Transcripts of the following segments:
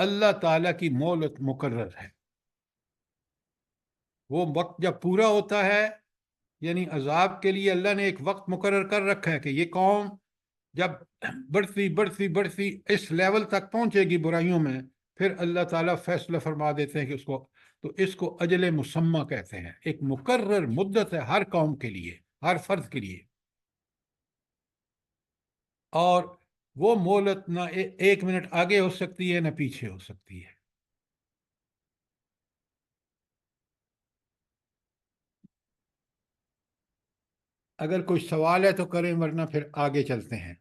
اللہ تعالیٰ کی مہلت مقرر ہے. وہ وقت جب پورا ہوتا ہے، یعنی عذاب کے لیے اللہ نے ایک وقت مقرر کر رکھا ہے کہ یہ قوم جب بڑھتی بڑھتی بڑھتی اس لیول تک پہنچے گی برائیوں میں، پھر اللہ تعالیٰ فیصلہ فرما دیتے ہیں کہ اس کو اجل مسمہ کہتے ہیں. ایک مقرر مدت ہے ہر قوم کے لیے، ہر فرد کے لیے. اور وہ مہلت نہ ایک منٹ آگے ہو سکتی ہے نہ پیچھے ہو سکتی ہے. اگر کوئی سوال ہے تو کریں، ورنہ پھر آگے چلتے ہیں.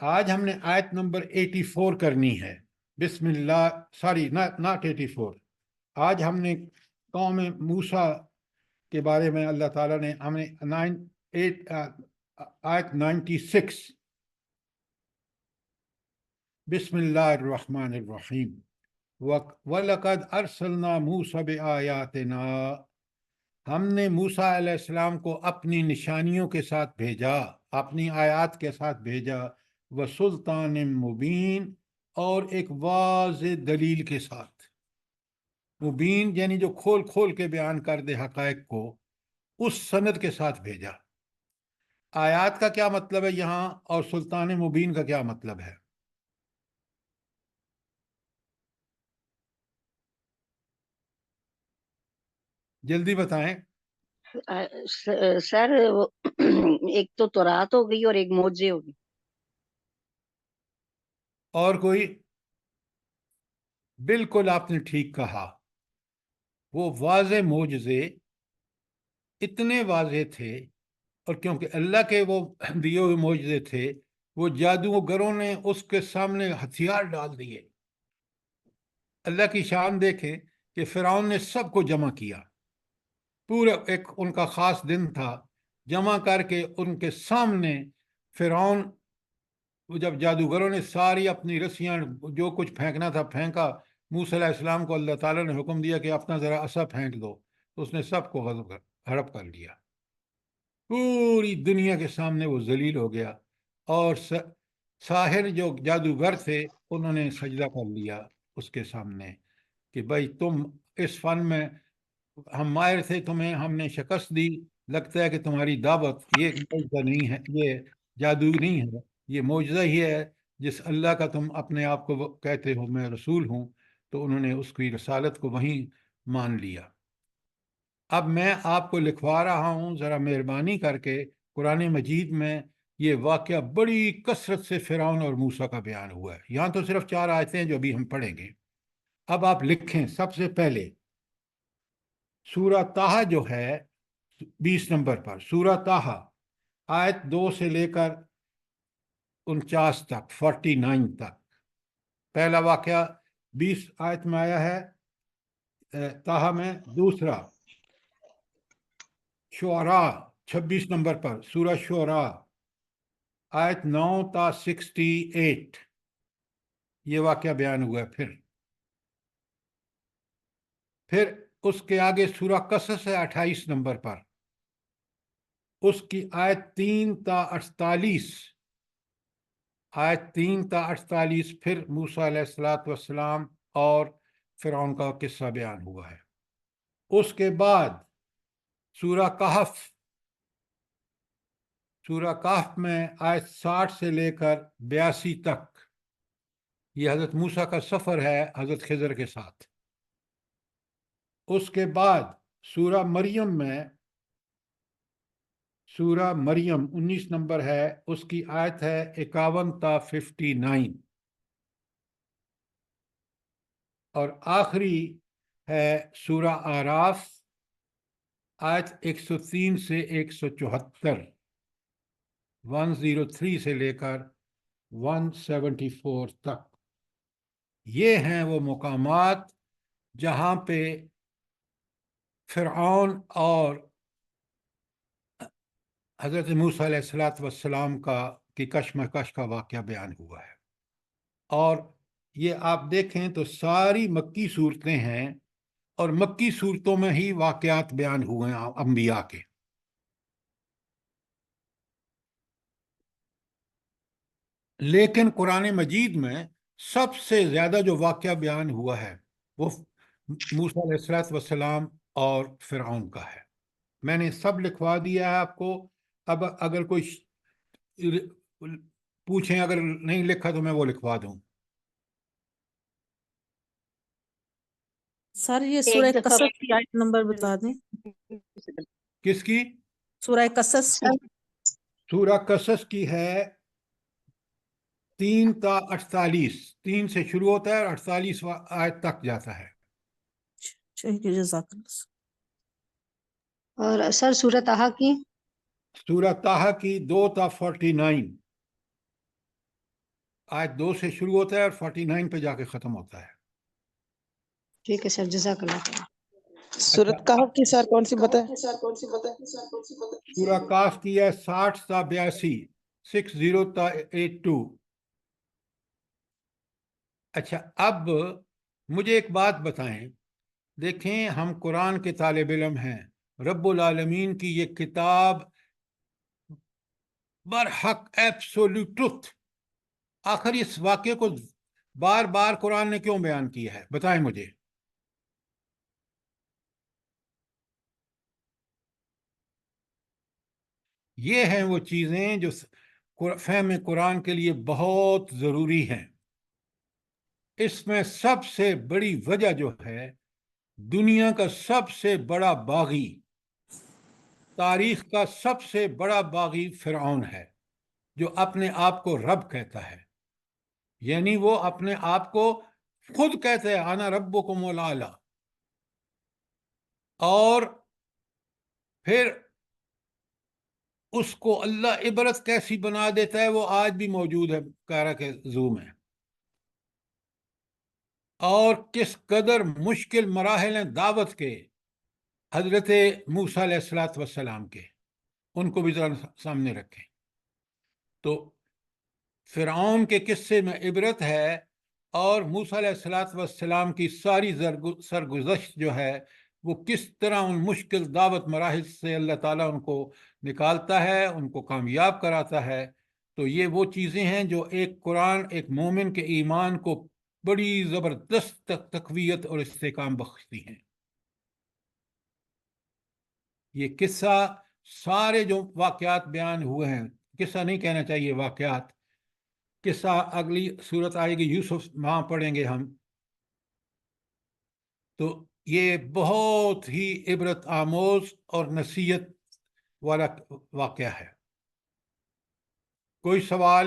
آج ہم نے آیت نمبر 84 کرنی ہے. بسم اللہ، سوری ناٹ 84. آج ہم نے قوم موسیٰ کے بارے میں اللہ تعالیٰ نے ہمیں آیت 96. بسم اللہ الرحمن الرحیم. وَلَقَدْ أَرْسَلْنَا مُوسَىٰ بِآيَاتِنَا، ہم نے موسیٰ علیہ السلام کو اپنی نشانیوں کے ساتھ بھیجا، اپنی آیات کے ساتھ بھیجا. وَسُلْطَانٍ مُبِينٍ، اور ایک واضح دلیل کے ساتھ. مبین یعنی جو کھول کھول کے بیان کر دے حقائق کو، اس سند کے ساتھ بھیجا. آیات کا کیا مطلب ہے یہاں، اور سلطان مبین کا کیا مطلب ہے؟ جلدی بتائیں. سر ایک تو تورات ہو گئی اور ایک معجزے ہو گئی. اور کوئی؟ بالکل آپ نے ٹھیک کہا. وہ واضح معجزے اتنے واضح تھے، اور کیونکہ اللہ کے وہ دیے ہوئے معجزے تھے، وہ جادوگروں نے اس کے سامنے ہتھیار ڈال دیے. اللہ کی شان دیکھیں کہ فرعون نے سب کو جمع کیا. پورا ایک ان کا خاص دن تھا، جمع کر کے ان کے سامنے فرعون، جب جادوگروں نے ساری اپنی رسیاں جو کچھ پھینکنا تھا پھینکا، موسیٰ علیہ السلام کو اللہ تعالیٰ نے حکم دیا کہ اپنا ذرا عصا پھینک دو، تو اس نے سب کو ہڑپ کر لیا. پوری دنیا کے سامنے وہ ذلیل ہو گیا، اور ساحر جو جادوگر تھے انہوں نے سجدہ کر لیا اس کے سامنے کہ بھائی تم اس فن میں ہم ماہر تھے، تمہیں ہم نے شکست دی، لگتا ہے کہ تمہاری دعوت یہ معجزہ نہیں ہے، یہ جادو نہیں ہے، یہ معجزہ ہی ہے جس اللہ کا تم اپنے آپ کو کہتے ہو میں رسول ہوں. تو انہوں نے اس کی رسالت کو وہیں مان لیا. اب میں آپ کو لکھوا رہا ہوں، ذرا مہربانی کر کے قرآن مجید میں یہ واقعہ بڑی کثرت سے فرعون اور موسیٰ کا بیان ہوا ہے. یہاں تو صرف 4 آیتیں ہیں جو ابھی ہم پڑھیں گے. اب آپ لکھیں سب سے پہلے سورہ طٰہٰ جو ہے 20 نمبر پر، سورہ طٰہٰ آیت 2 سے لے کر 49 تک، 49 تک. پہلا واقعہ 20 آیت میں آیا ہے طٰہٰ میں. دوسرا شعراء 26 نمبر پر، سورہ شعراء آیت 9 تا 68 یہ واقعہ بیان ہوا ہے. پھر اس کے آگے سورہ قصص ہے 28 نمبر پر، اس کی آیت 3 تا 48، آیت 3 تا 48 پھر موسیٰ علیہ السلام اور فرعون کا قصہ بیان ہوا ہے. اس کے بعد سورہ کہف، سورہ کہف میں آیت 60 سے لے کر 82 تک، یہ حضرت موسیٰ کا سفر ہے حضرت خضر کے ساتھ. اس کے بعد سورہ مریم میں، سورہ مریم 19 نمبر ہے، اس کی آیت ہے 51 تا 59. اور آخری ہے سورہ اعراف آیت 103 سے 174، 103 سے لے کر 174 تک. یہ ہیں وہ مقامات جہاں پہ فرعون اور حضرت موسیٰ علیہ السلام کی کشمکش کا واقعہ بیان ہوا ہے. اور یہ آپ دیکھیں تو ساری مکی صورتیں ہیں، اور مکی صورتوں میں ہی واقعات بیان ہوئے ہیں انبیاء کے. لیکن قرآن مجید میں سب سے زیادہ جو واقعہ بیان ہوا ہے وہ موسیٰ علیہ السلام اور فرعون کا ہے. میں نے سب لکھوا دیا ہے آپ کو. اب اگر کوئی پوچھیں، اگر نہیں لکھا تو میں وہ لکھوا دوں. سر یہ ایک سورہ دفعہ قصص کی آیت نمبر بتا دیں. کس کی؟ سورہ قصص کی. سورہ قصص کی ہے 3 تا 48. 3 سے شروع ہوتا ہے اور 48 آیت تک جاتا ہے. ٹھیک ہے، جزاک اللہ. اور سر سورہ طٰہٰ کی؟ سورہ طٰہٰ کی 2 تا 49. آیت 2 سے شروع ہوتا ہے اور 49 پہ جا کے ختم ہوتا ہے. ٹھیک ہے سر، جزاک اللہ خیر. سورت کہف کی سر کون سی بتائیں؟ سورہ کاف کی ہے 60 تا 82. 60 تا 82. اچھا، اب مجھے ایک بات بتائیں. دیکھیں، ہم قرآن کے طالب علم ہیں. رب العالمین کی یہ کتاب برحق ایبسولوٹ ٹروتھ. آخر اس واقعے کو بار بار قرآن نے کیوں بیان کیا ہے؟ بتائیں مجھے. یہ ہیں وہ چیزیں جو فہم قرآن کے لیے بہت ضروری ہیں. اس میں سب سے بڑی وجہ جو ہے، دنیا کا سب سے بڑا باغی، تاریخ کا سب سے بڑا باغی فرعون ہے، جو اپنے آپ کو رب کہتا ہے. یعنی وہ اپنے آپ کو خود کہتے ہیں انا ربکم الاعلی. اور پھر اس کو اللہ عبرت کیسی بنا دیتا ہے، وہ آج بھی موجود ہے کائرہ کے زو میں. اور کس قدر مشکل مراحل ہیں دعوت کے حضرت موسیٰ علیہ السلام کے، ان کو بھی ذرا سامنے رکھیں. تو فرعون کے قصے میں عبرت ہے، اور موسیٰ علیہ السلام کی ساری سرگزشت جو ہے وہ کس طرح ان مشکل دعوت مراحل سے اللہ تعالیٰ ان کو نکالتا ہے، ان کو کامیاب کراتا ہے. تو یہ وہ چیزیں ہیں جو ایک قرآن ایک مومن کے ایمان کو بڑی زبردست تقویت اور استحکام بخشتی ہیں. یہ قصہ سارے جو واقعات بیان ہوئے ہیں، قصہ نہیں کہنا چاہیے، واقعات. قصہ اگلی صورت آئے گی یوسف، وہاں پڑھیں گے ہم. تو یہ بہت ہی عبرت آموز اور نصیحت والا واقعہ ہے. کوئی سوال؟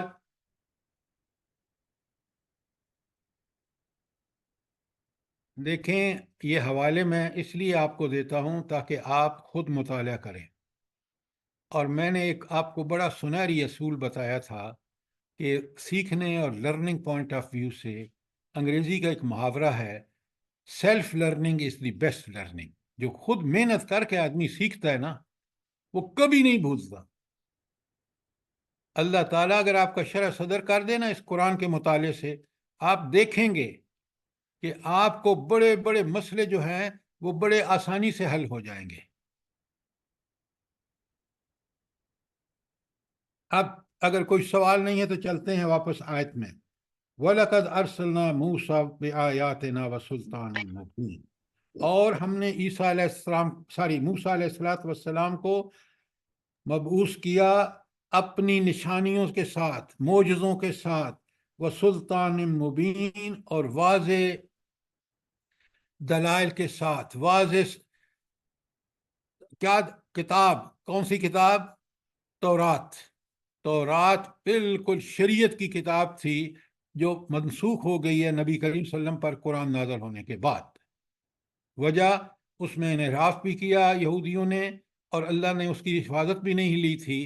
دیکھیں، یہ حوالے میں اس لیے آپ کو دیتا ہوں تاکہ آپ خود مطالعہ کریں. اور میں نے ایک آپ کو بڑا سنہری اصول بتایا تھا کہ سیکھنے اور لرننگ پوائنٹ آف ویو سے انگریزی کا ایک محاورہ ہے، self learning is the best learning. جو خود محنت کر کے آدمی سیکھتا ہے نا، وہ کبھی نہیں بھولتا. اللہ تعالیٰ اگر آپ کا شرح صدر کر دے نا اس قرآن کے مطالعے سے، آپ دیکھیں گے کہ آپ کو بڑے بڑے مسئلے جو ہیں وہ بڑے آسانی سے حل ہو جائیں گے. اب اگر کوئی سوال نہیں ہے تو چلتے ہیں واپس آیت میں. وَلَقَدْ أَرْسَلْنَا مُوسَىٰ بِآيَاتِنَا وَسُلْطَانٍ مُبِينٍ. اور ہم نے موسیٰ علیہ السلام کو مبعوث کیا اپنی نشانیوں کے ساتھ، معجزوں کے ساتھ، وَسُلْطَانٍ مُبِينٍ، اور واضح دلائل کے ساتھ. واضح کیا کتاب؟ کون سی کتاب؟ تورات. تورات بالکل شریعت کی کتاب تھی جو منسوخ ہو گئی ہے نبی کریم صلی اللہ علیہ وسلم پر قرآن نازل ہونے کے بعد. وجہ اس میں انحراف بھی کیا یہودیوں نے، اور اللہ نے اس کی حفاظت بھی نہیں لی تھی.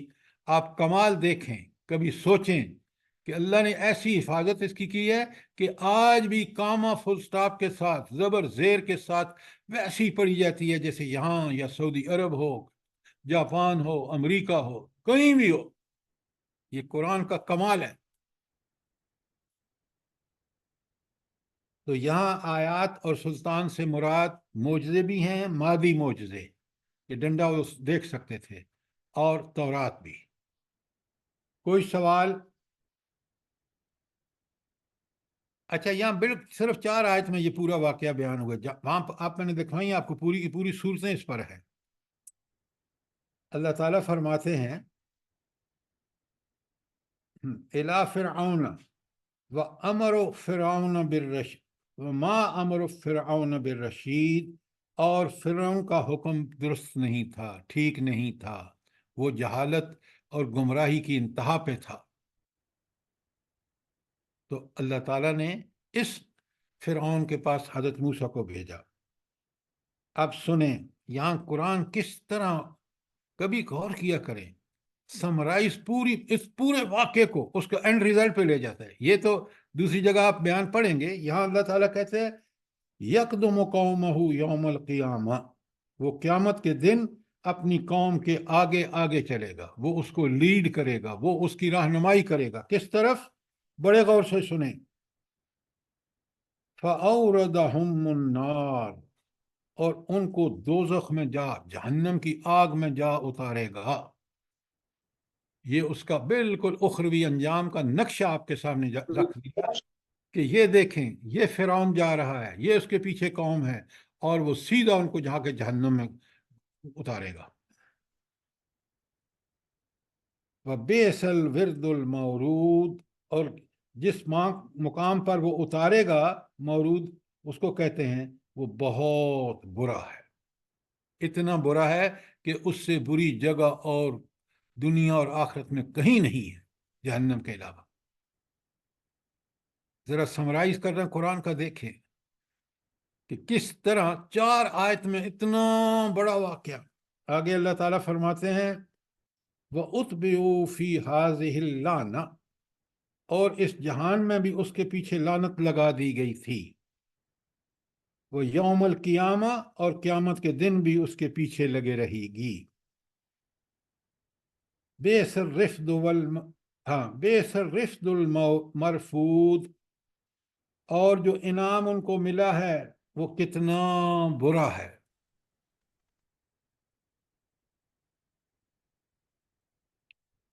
آپ کمال دیکھیں، کبھی سوچیں کہ اللہ نے ایسی حفاظت اس کی ہے کہ آج بھی کاما فل سٹاپ کے ساتھ، زبر زیر کے ساتھ ویسی پڑھی جاتی ہے جیسے یہاں یا سعودی عرب ہو، جاپان ہو، امریکہ ہو، کہیں بھی ہو. یہ قرآن کا کمال ہے. تو یہاں آیات اور سلطان سے مراد معجزے بھی ہیں، مادی معجزے، یہ ڈنڈا وہ دیکھ سکتے تھے، اور تورات بھی. کوئی سوال؟ اچھا یہاں بالکل صرف 4 آیت میں یہ پورا واقعہ بیان ہوا، وہاں آپ میں نے دکھائی آپ کو پوری کی پوری صورتیں اس پر ہیں۔ اللہ تعالیٰ فرماتے ہیں اِلَى فِرْعَوْنَ وَأَمَرُ فِرْعَوْنَ بِالرَّشِيدِ وَمَا أَمْرُ فِرْعَوْنَ بِالرَّشِيدِ، اور فرعون کا حکم درست نہیں تھا، ٹھیک نہیں تھا، وہ جہالت اور گمراہی کی انتہا پہ تھا۔ تو اللہ تعالیٰ نے اس فرعون کے پاس حضرت موسیٰ کو بھیجا۔ اب سنیں یہاں قرآن کس طرح، کبھی غور کیا کریں، سمرائز اس پورے واقعے کو اس کے اینڈ ریزلٹ پہ لے جاتا ہے۔ یہ تو دوسری جگہ آپ بیان پڑھیں گے، یہاں اللہ تعالیٰ کہتے ہیں یقدم قومہ یوم القیامہ، وہ قیامت کے دن اپنی قوم کے آگے آگے چلے گا، وہ اس کو لیڈ کرے گا، وہ اس کی رہنمائی کرے گا۔ کس طرف؟ بڑے غور سے سنیں۔ فَأَوْرَدَهُمُ النَّارِ، اور ان کو دوزخ میں جہنم کی آگ میں جا اتارے گا۔ یہ اس کا بالکل اخروی انجام کا نقشہ آپ کے سامنے رکھ دیا کہ یہ دیکھیں یہ فرعون جا رہا ہے، یہ اس کے پیچھے قوم ہے، اور وہ سیدھا ان کو جا کے جہنم میں اتارے گا۔ وَبِئْسَ الْوِرْدُ الْمَوْرُودُ، اور جس مقام پر وہ اتارے گا، مورود اس کو کہتے ہیں، وہ بہت برا ہے، اتنا برا ہے کہ اس سے بری جگہ اور دنیا اور آخرت میں کہیں نہیں ہے جہنم کے علاوہ۔ ذرا سمرائز کر رہے ہیں قرآن کا، دیکھیں کہ کس طرح 4 آیت میں اتنا بڑا واقعہ۔ آگے اللہ تعالیٰ فرماتے ہیں وَأُتْبِعُوا فِي هَذِهِ اللَّعْنَةِ، اور اس جہان میں بھی اس کے پیچھے لعنت لگا دی گئی تھی، وہ یوم القیامہ، اور قیامت کے دن بھی اس کے پیچھے لگے رہے گی۔ بئس الرفد المرفود، اور جو انعام ان کو ملا ہے وہ کتنا برا ہے۔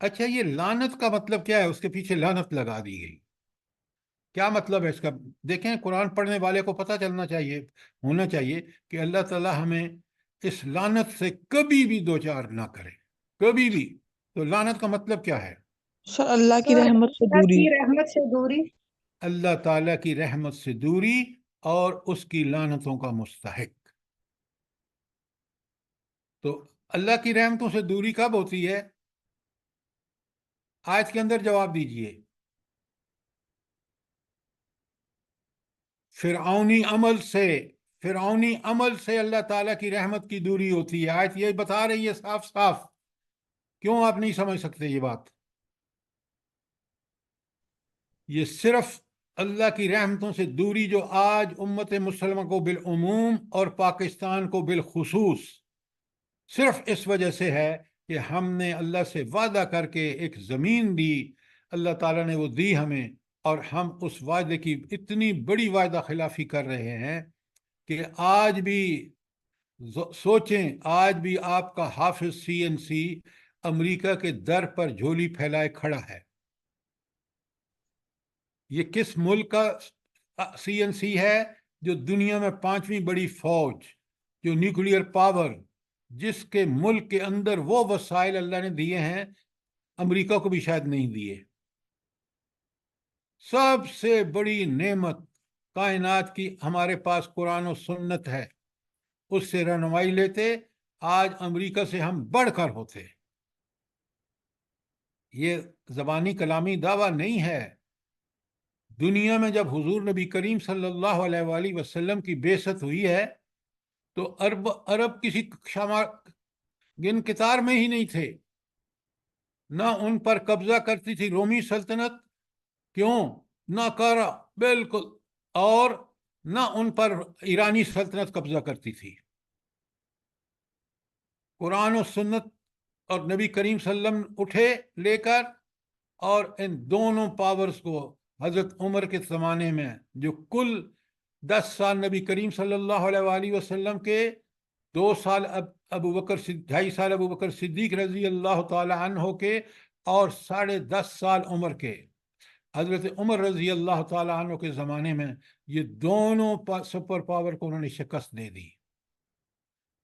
اچھا یہ لعنت کا مطلب کیا ہے؟ اس کے پیچھے لعنت لگا دی گئی، کیا مطلب ہے اس کا؟ دیکھیں قرآن پڑھنے والے کو پتہ چلنا چاہیے، ہونا چاہیے کہ اللہ تعالیٰ ہمیں اس لعنت سے کبھی بھی دوچار نہ کرے، کبھی بھی۔ تو لعنت کا مطلب کیا ہے؟ سر اللہ کی رحمت سے دوری، رحمت سے دوری، اللہ تعالیٰ کی رحمت سے دوری اور اس کی لعنتوں کا مستحق۔ تو اللہ کی رحمتوں سے دوری کب ہوتی ہے؟ آیت کے اندر جواب دیجئے۔ فرعونی عمل سے اللہ تعالیٰ کی رحمت کی دوری ہوتی ہے۔ آیت یہ بتا رہی ہے صاف صاف۔ کیوں آپ نہیں سمجھ سکتے یہ بات؟ یہ صرف اللہ کی رحمتوں سے دوری جو آج امت مسلمہ کو بالعموم اور پاکستان کو بالخصوص صرف اس وجہ سے ہے کہ ہم نے اللہ سے وعدہ کر کے ایک زمین دی، اللہ تعالیٰ نے وہ دی ہمیں، اور ہم اس وعدے کی اتنی بڑی وعدہ خلافی کر رہے ہیں کہ آج بھی سوچیں، آج بھی آپ کا حافظ CNC امریکہ کے در پر جھولی پھیلائے کھڑا ہے۔ یہ کس ملک کا CNC ہے؟ جو دنیا میں 5ویں بڑی فوج، جو نیوکلیئر پاور، جس کے ملک کے اندر وہ وسائل اللہ نے دیے ہیں امریکہ کو بھی شاید نہیں دیے۔ سب سے بڑی نعمت کائنات کی ہمارے پاس قرآن و سنت ہے، اس سے رہنمائی لیتے آج امریکہ سے ہم بڑھ کر ہوتے۔ یہ زبانی کلامی دعویٰ نہیں ہے۔ دنیا میں جب حضور نبی کریم صلی اللہ علیہ وآلہ وسلم کی بعثت ہوئی ہے تو عرب کسی گن کتار میں ہی نہیں تھے، نہ ان پر قبضہ کرتی تھی رومی سلطنت، کیوں؟ ناکارہ بالکل، اور نہ ان پر ایرانی سلطنت قبضہ کرتی تھی۔ قرآن و سنت اور نبی کریم صلی اللہ علیہ وسلم اٹھے لے کر، اور ان دونوں پاورز کو حضرت عمر کے زمانے میں، جو کل 10 سال نبی کریم صلی اللہ علیہ وآلہ وسلم کے، 2 سال 2.5 سال ابو بکر صدیق رضی اللہ تعالی عنہ کے، اور 10.5 سال عمر کے، حضرت عمر رضی اللہ تعالیٰ عنہ کے زمانے میں یہ دونوں سپر پاور کو انہوں نے شکست دے دی.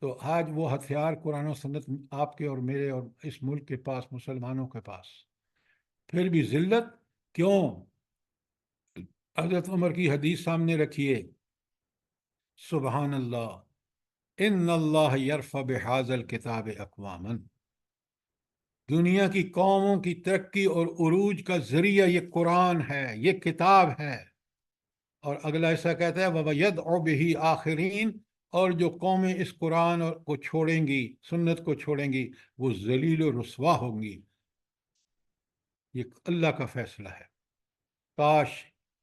تو آج وہ ہتھیار قرآن و سنت آپ کے اور میرے اور اس ملک کے پاس، مسلمانوں کے پاس، پھر بھی ذلت کیوں؟ حضرت عمر کی حدیث سامنے رکھیے، سبحان اللہ، ان اللہ یرفع بہذا الکتاب اقواما، دنیا کی قوموں کی ترقی اور عروج کا ذریعہ یہ قرآن ہے، یہ کتاب ہے. اور اگلا ایسا کہتا ہے وَيَدْعُ بِهِ آخرین، اور جو قومیں اس قرآن کو چھوڑیں گی، سنت کو چھوڑیں گی، وہ ذلیل و رسوا ہوں گی. یہ اللہ کا فیصلہ ہے. کاش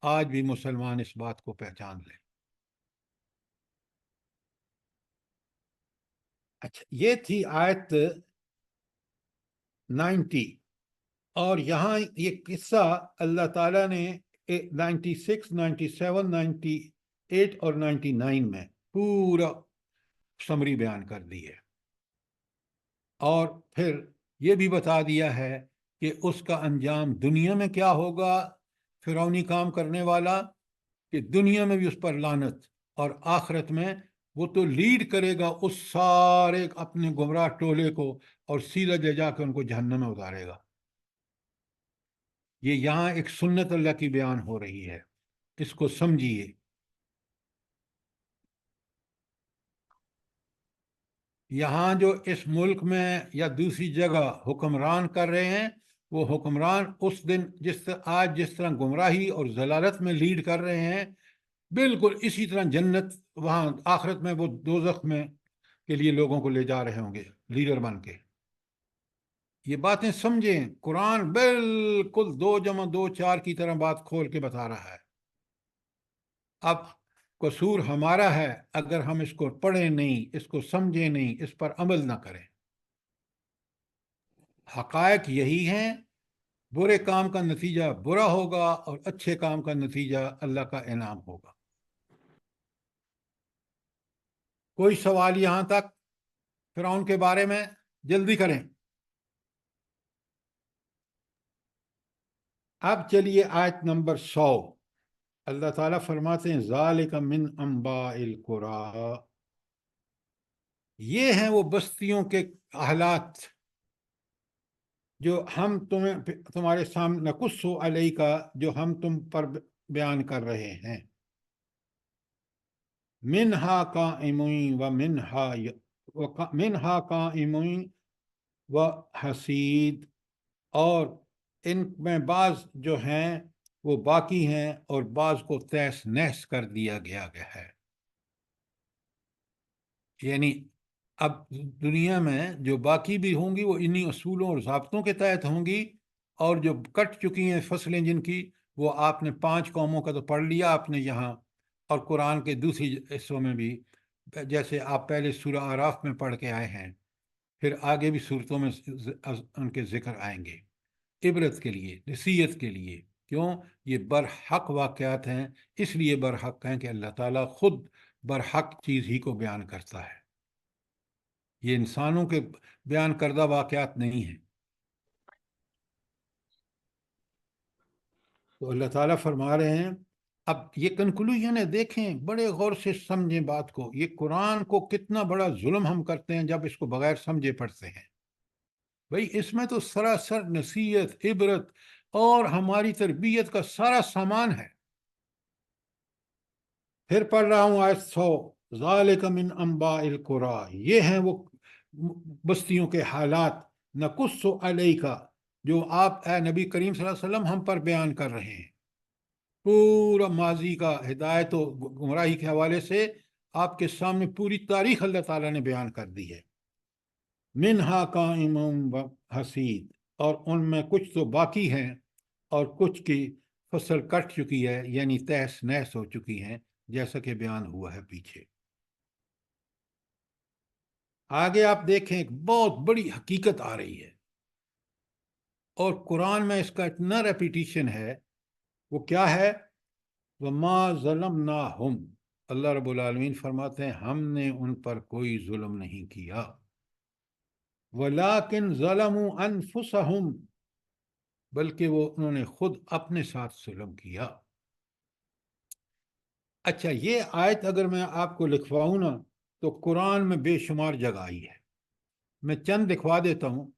آج بھی مسلمان اس بات کو پہچان لیں. اچھا، یہ تھی آیت 90. اور یہاں یہ قصہ اللہ تعالیٰ نے 96، 97، 98 اور 99 میں پورا سمری بیان کر دی ہے. اور پھر یہ بھی بتا دیا ہے کہ اس کا انجام دنیا میں کیا ہوگا، فرعونی کام کرنے والا، کہ دنیا میں بھی اس پر لعنت، اور آخرت میں وہ تو لیڈ کرے گا اس سارے اپنے گمراہ ٹولے کو، اور سیدھا لے جا کے ان کو جہنم میں اتارے گا. یہ یہاں ایک سنت اللہ کی بیان ہو رہی ہے، اس کو سمجھیے. یہاں جو اس ملک میں یا دوسری جگہ حکمران کر رہے ہیں، وہ حکمران اس دن آج جس طرح گمراہی اور ضلالت میں لیڈ کر رہے ہیں، بالکل اسی طرح جنت وہاں آخرت میں وہ دوزخ میں کے لیے لوگوں کو لے جا رہے ہوں گے لیڈر بن کے. یہ باتیں سمجھیں، قرآن بالکل 2+2=4 کی طرح بات کھول کے بتا رہا ہے. اب قصور ہمارا ہے اگر ہم اس کو پڑھیں نہیں، اس کو سمجھیں نہیں، اس پر عمل نہ کریں. حقائق یہی ہیں، برے کام کا نتیجہ برا ہوگا اور اچھے کام کا نتیجہ اللہ کا انعام ہوگا. کوئی سوال یہاں تک فرعون کے بارے میں؟ جلدی کریں. اب چلیے آیت نمبر 100. اللہ تعالیٰ فرماتے ہیں ذالک من انباء القری، یہ ہیں وہ بستیوں کے حالات جو ہم تمہارے سامنے نقص علیک کا، جو ہم تم پر بیان کر رہے ہیں. منہا قائم و حسید، اور ان میں بعض جو ہیں وہ باقی ہیں اور بعض کو تیس نیس کر دیا گیا ہے. یعنی اب دنیا میں جو باقی بھی ہوں گی وہ انہی اصولوں اور ضابطوں کے تحت ہوں گی، اور جو کٹ چکی ہیں فصلیں جن کی، وہ آپ نے 5 قوموں کا تو پڑھ لیا آپ نے یہاں، اور قرآن کے دوسری حصوں میں بھی، جیسے آپ پہلے سورہ اعراف میں پڑھ کے آئے ہیں، پھر آگے بھی صورتوں میں ان کے ذکر آئیں گے، عبرت کے لیے، نصیحت کے لیے. کیوں؟ یہ برحق واقعات ہیں، اس لیے برحق ہیں کہ اللہ تعالیٰ خود برحق چیز ہی کو بیان کرتا ہے. یہ انسانوں کے بیان کردہ واقعات نہیں ہیں. تو اللہ تعالیٰ فرما رہے ہیں، اب یہ کنکلوژن ہے، دیکھیں بڑے غور سے سمجھیں بات کو. یہ قرآن کو کتنا بڑا ظلم ہم کرتے ہیں جب اس کو بغیر سمجھے پڑھتے ہیں. بھئی اس میں تو سراسر نصیحت، عبرت اور ہماری تربیت کا سارا سامان ہے. پھر پڑھ رہا ہوں آیت 100، ذالک من انباء القری، یہ ہیں وہ بستیوں کے حالات، نقص علیک، جو آپ اے نبی کریم صلی اللہ علیہ وسلم ہم پر بیان کر رہے ہیں. پورا ماضی کا ہدایت و گمراہی کے حوالے سے آپ کے سامنے پوری تاریخ اللہ تعالیٰ نے بیان کر دی ہے. منہا قائم و حسید، اور ان میں کچھ تو باقی ہیں اور کچھ کی فصل کٹ چکی ہے، یعنی تہس نہس ہو چکی ہیں، جیسا کہ بیان ہوا ہے پیچھے. آگے آپ دیکھیں ایک بہت بڑی حقیقت آ رہی ہے، اور قرآن میں اس کا اتنا ریپیٹیشن ہے. وہ کیا ہے؟ وَمَا ظَلَمْنَاهُمْ، اللہ رب العالمین فرماتے ہیں ہم نے ان پر کوئی ظلم نہیں کیا. وَلَٰكِنْ ظَلَمُوا أَنفُسَهُمْ، بلکہ انہوں نے خود اپنے ساتھ ظلم کیا۔ اچھا، یہ آیت اگر میں آپ کو لکھواؤں نا تو قرآن میں بے شمار جگہ آئی ہے۔ میں چند لکھوا دیتا ہوں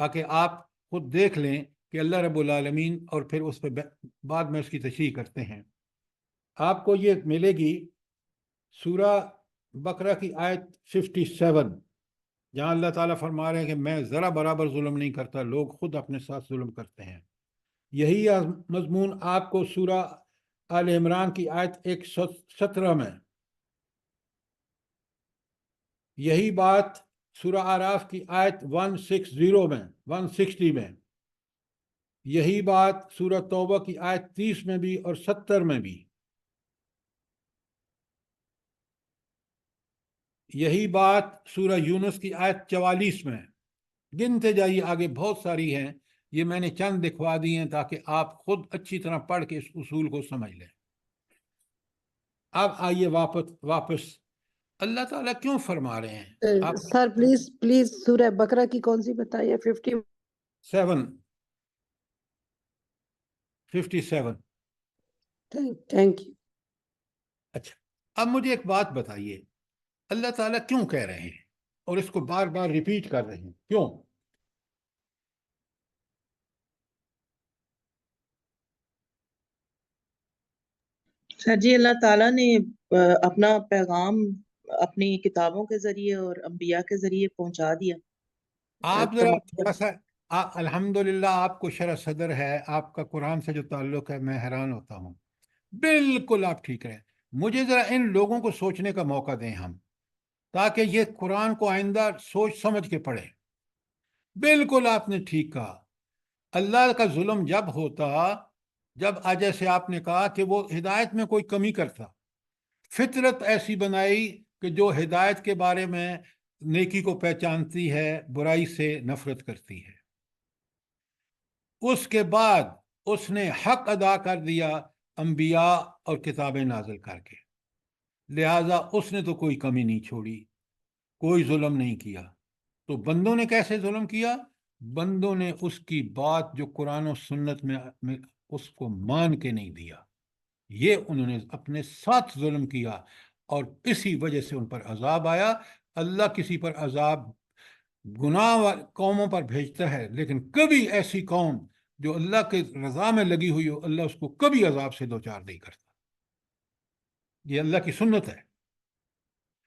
تاکہ آپ خود دیکھ لیں کہ اللہ رب العالمین، اور پھر اس پہ بعد میں اس کی تشریح کرتے ہیں۔ آپ کو یہ ملے گی سورہ بقرہ کی آیت 57، جہاں اللہ تعالیٰ فرما رہے ہیں کہ میں ذرا برابر ظلم نہیں کرتا، لوگ خود اپنے ساتھ ظلم کرتے ہیں۔ یہی مضمون آپ کو سورہ آل عمران کی آیت 117 میں، یہی بات سورہ اعراف کی آیت 160 میں، یہی بات سورہ توبہ کی آیت 30 میں بھی اور 70 میں بھی، یہی بات سورہ یونس کی آیت 44 میں، گنتے جائیے، آگے بہت ساری ہیں۔ یہ میں نے چند دکھوا دی ہیں تاکہ آپ خود اچھی طرح پڑھ کے اس اصول کو سمجھ لیں۔ اب آئیے واپس اللہ تعالیٰ کیوں فرما رہے ہیں؟ آپ سر پلیز سورہ بقرہ کی کون سی بتائیے؟ 57۔ Thank you. اچھا، اب مجھے ایک بات بتائیے، اللہ تعالیٰ کیوں کہہ رہے ہیں اور اس کو بار بار ریپیٹ کر رہے ہیں، کیوں؟ سر جی، اللہ تعالیٰ نے اپنا پیغام اپنی کتابوں کے ذریعے اور انبیاء کے ذریعے پہنچا دیا۔ آپ ذرا تھوڑا سا الحمدللہ آپ کو شرح صدر ہے، آپ کا قرآن سے جو تعلق ہے، میں حیران ہوتا ہوں۔ بالکل آپ ٹھیک ہیں۔ مجھے ذرا ان لوگوں کو سوچنے کا موقع دیں ہم، تاکہ یہ قرآن کو آئندہ سوچ سمجھ کے پڑھیں۔ بالکل آپ نے ٹھیک کہا۔ اللہ کا ظلم جب ہوتا، جب جیسے آپ نے کہا کہ وہ ہدایت میں کوئی کمی کرتا، فطرت ایسی بنائی کہ جو ہدایت کے بارے میں نیکی کو پہچانتی ہے، برائی سے نفرت کرتی ہے، اس کے بعد اس نے حق ادا کر دیا انبیاء اور کتابیں نازل کر کے، لہذا اس نے تو کوئی کمی نہیں چھوڑی، کوئی ظلم نہیں کیا۔ تو بندوں نے کیسے ظلم کیا؟ بندوں نے اس کی بات جو قرآن و سنت میں اس کو مان کے نہیں دیا، یہ انہوں نے اپنے ساتھ ظلم کیا، اور اسی وجہ سے ان پر عذاب آیا۔ اللہ کسی پر عذاب گناہ قوموں پر بھیجتا ہے، لیکن کبھی ایسی قوم جو اللہ کے رضا میں لگی ہوئی ہو، اللہ اس کو کبھی عذاب سے دوچار نہیں کرتا۔ یہ اللہ کی سنت ہے۔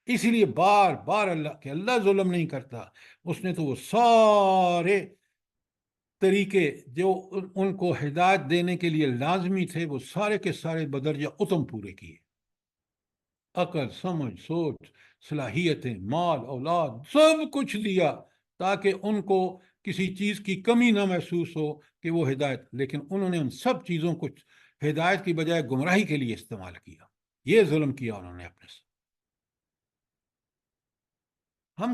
اسی لیے بار بار اللہ ظلم نہیں کرتا، اس نے تو وہ سارے طریقے جو ان کو ہدایت دینے کے لیے لازمی تھے، وہ سارے کے سارے بدرجہ اتم پورے کیے۔ عقل، سمجھ، سوچ، صلاحیتیں، مال، اولاد، سب کچھ دیا تاکہ ان کو کسی چیز کی کمی نہ محسوس ہو کہ وہ ہدایت، لیکن انہوں نے ان سب چیزوں کو ہدایت کی بجائے گمراہی کے لیے استعمال کیا۔ یہ ظلم کیا انہوں نے اپنے سے۔ ہم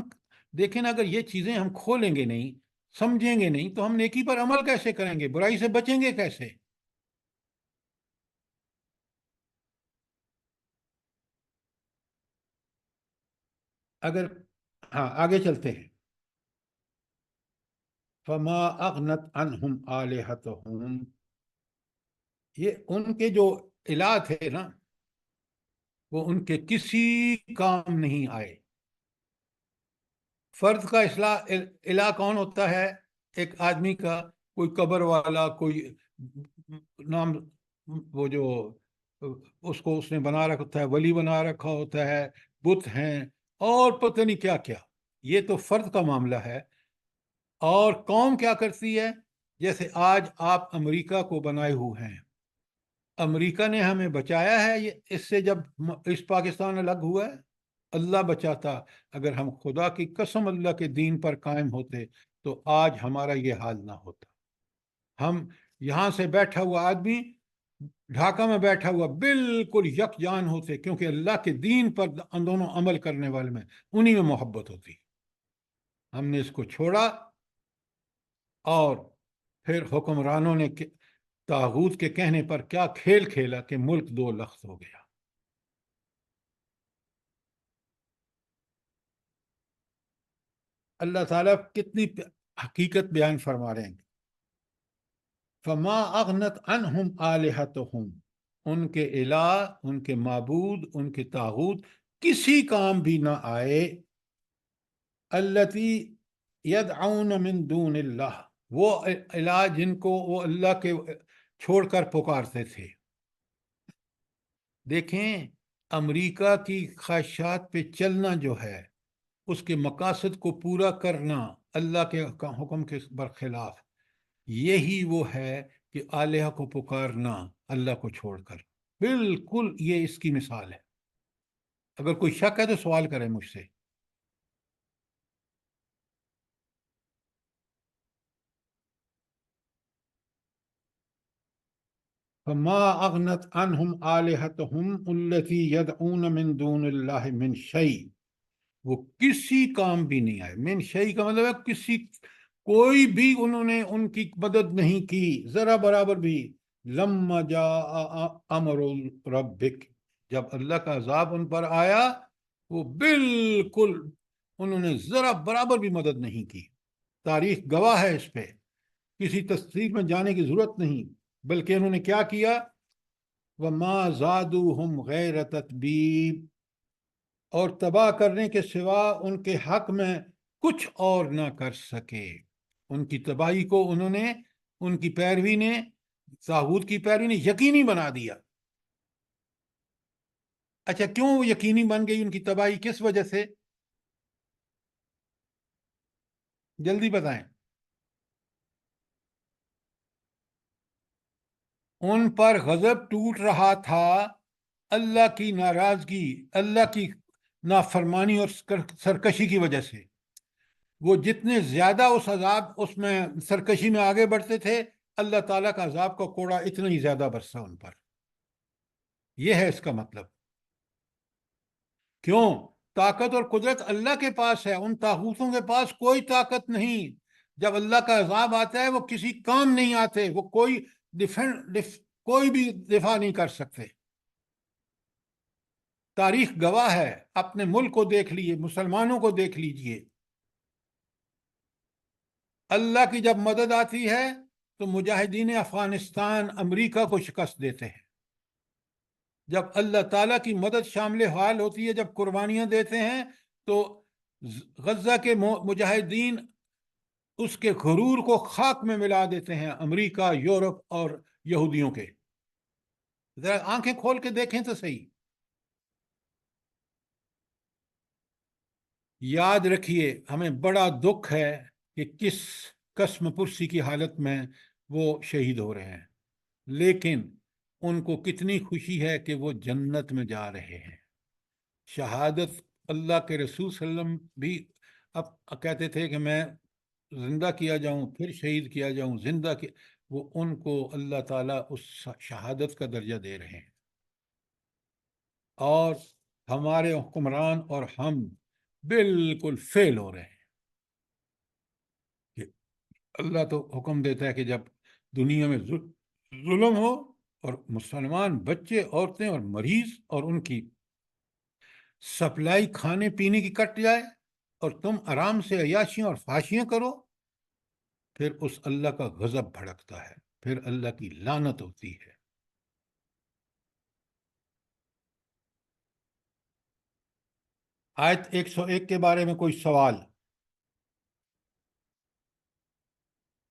دیکھیں نا، اگر یہ چیزیں ہم کھولیں گے نہیں، سمجھیں گے نہیں، تو ہم نیکی پر عمل کیسے کریں گے؟ برائی سے بچیں گے کیسے؟ اگر ہاں آگے چلتے ہیں، فما اغنت عنہم آلہتہم، یہ ان کے جو الہ تھے نا، وہ ان کے کسی کام نہیں آئے۔ فرد کا الہ کون ہوتا ہے؟ ایک آدمی کا کوئی قبر والا، کوئی نام، وہ جو اس کو اس نے بنا رکھا ہوتا ہے، ولی بنا رکھا ہوتا ہے، بت ہیں اور پتہ نہیں کیا کیا۔ یہ تو فرد کا معاملہ ہے۔ اور قوم کیا کرتی ہے؟ جیسے آج آپ امریکہ کو بنائے ہوئے ہیں، امریکہ نے ہمیں بچایا ہے اس سے، جب اس پاکستان الگ ہوا ہے، اللہ بچاتا۔ اگر ہم خدا کی قسم اللہ کے دین پر قائم ہوتے تو آج ہمارا یہ حال نہ ہوتا۔ ہم یہاں سے بیٹھا ہوا آدمی، ڈھاکہ میں بیٹھا ہوا، بالکل یکجان ہوتے، کیونکہ اللہ کے دین پر ان دونوں عمل کرنے والے میں انہی میں محبت ہوتی۔ ہم نے اس کو چھوڑا، اور پھر حکمرانوں نے طاغوت کے کہنے پر کیا کھیل کھیلا کہ ملک دو لخت ہو گیا۔ اللہ تعالیٰ کتنی حقیقت بیان فرما رہے ہیں۔ فما اغنت عنہم آلہتہم، ان کے الہ، ان کے معبود، ان کے طاغوت کسی کام بھی نہ آئے، التی یدعون من دون اللہ، وہ الہ جن کو وہ اللہ کے چھوڑ کر پکارتے تھے۔ دیکھیں، امریکہ کی خواہشات پہ چلنا جو ہے، اس کے مقاصد کو پورا کرنا اللہ کے حکم کے برخلاف، یہی وہ ہے کہ الہ کو پکارنا اللہ کو چھوڑ کر، بالکل یہ اس کی مثال ہے۔ اگر کوئی شک ہے تو سوال کرے مجھ سے۔ فما اغنت عنہم آلہتہم التی یدعون من دون اللہ من شیء، وہ کسی کام بھی نہیں آئے۔ من شیء کا مطلب ہے کسی، کوئی بھی انہوں نے ان کی مدد نہیں کی ذرا برابر بھی۔ لما جاء امر ربک، جب اللہ کا عذاب ان پر آیا وہ بالکل انہوں نے ذرا برابر بھی مدد نہیں کی۔ تاریخ گواہ ہے اس پہ، کسی تفصیل میں جانے کی ضرورت نہیں، بلکہ انہوں نے کیا کیا؟ وما زادوہم غیر تتبیب، اور تباہ کرنے کے سوا ان کے حق میں کچھ اور نہ کر سکے۔ ان کی تباہی کو انہوں نے، ان کی پیروی نے، طاغوت کی پیروی نے یقینی بنا دیا۔ اچھا، کیوں یقینی بن گئی ان کی تباہی؟ کس وجہ سے؟ جلدی بتائیں۔ ان پر غضب ٹوٹ رہا تھا، اللہ کی ناراضگی، اللہ کی نافرمانی اور سرکشی کی وجہ سے۔ وہ جتنے زیادہ اس عذاب، اس میں سرکشی میں آگے بڑھتے تھے، اللہ تعالیٰ کا عذاب کا کوڑا اتنا ہی زیادہ برسا ان پر۔ یہ ہے اس کا مطلب۔ کیوں؟ طاقت اور قدرت اللہ کے پاس ہے، ان طاغوتوں کے پاس کوئی طاقت نہیں۔ جب اللہ کا عذاب آتا ہے وہ کسی کام نہیں آتے، وہ کوئی کوئی بھی دفاع نہیں کر سکتے۔ تاریخ گواہ ہے، اپنے ملک کو دیکھ لیجیے، مسلمانوں کو دیکھ لیجیے۔ اللہ کی جب مدد آتی ہے تو مجاہدین افغانستان امریکہ کو شکست دیتے ہیں۔ جب اللہ تعالیٰ کی مدد شامل حال ہوتی ہے، جب قربانیاں دیتے ہیں، تو غزہ کے مجاہدین اس کے غرور کو خاک میں ملا دیتے ہیں، امریکہ، یورپ اور یہودیوں کے۔ ذرا آنکھیں کھول کے دیکھیں تو صحیح۔ یاد رکھیے، ہمیں بڑا دکھ ہے کہ کس قسم پرسی کی حالت میں وہ شہید ہو رہے ہیں، لیکن ان کو کتنی خوشی ہے کہ وہ جنت میں جا رہے ہیں۔ شہادت، اللہ کے رسول صلی اللہ علیہ وسلم بھی اب کہتے تھے کہ میں زندہ کیا جاؤں، پھر شہید کیا جاؤں، زندہ کیا، وہ ان کو اللہ تعالیٰ اس شہادت کا درجہ دے رہے ہیں۔ اور ہمارے حکمران اور ہم بالکل فیل ہو رہے ہیں۔ کہ اللہ تو حکم دیتا ہے کہ جب دنیا میں ظلم ہو اور مسلمان بچے، عورتیں اور مریض اور ان کی سپلائی کھانے پینے کی کٹ جائے، اور تم آرام سے عیاشیاں اور فحاشیاں کرو، پھر اس اللہ کا غضب بھڑکتا ہے، پھر اللہ کی لعنت ہوتی ہے۔ آیت 101 کے بارے میں کوئی سوال؟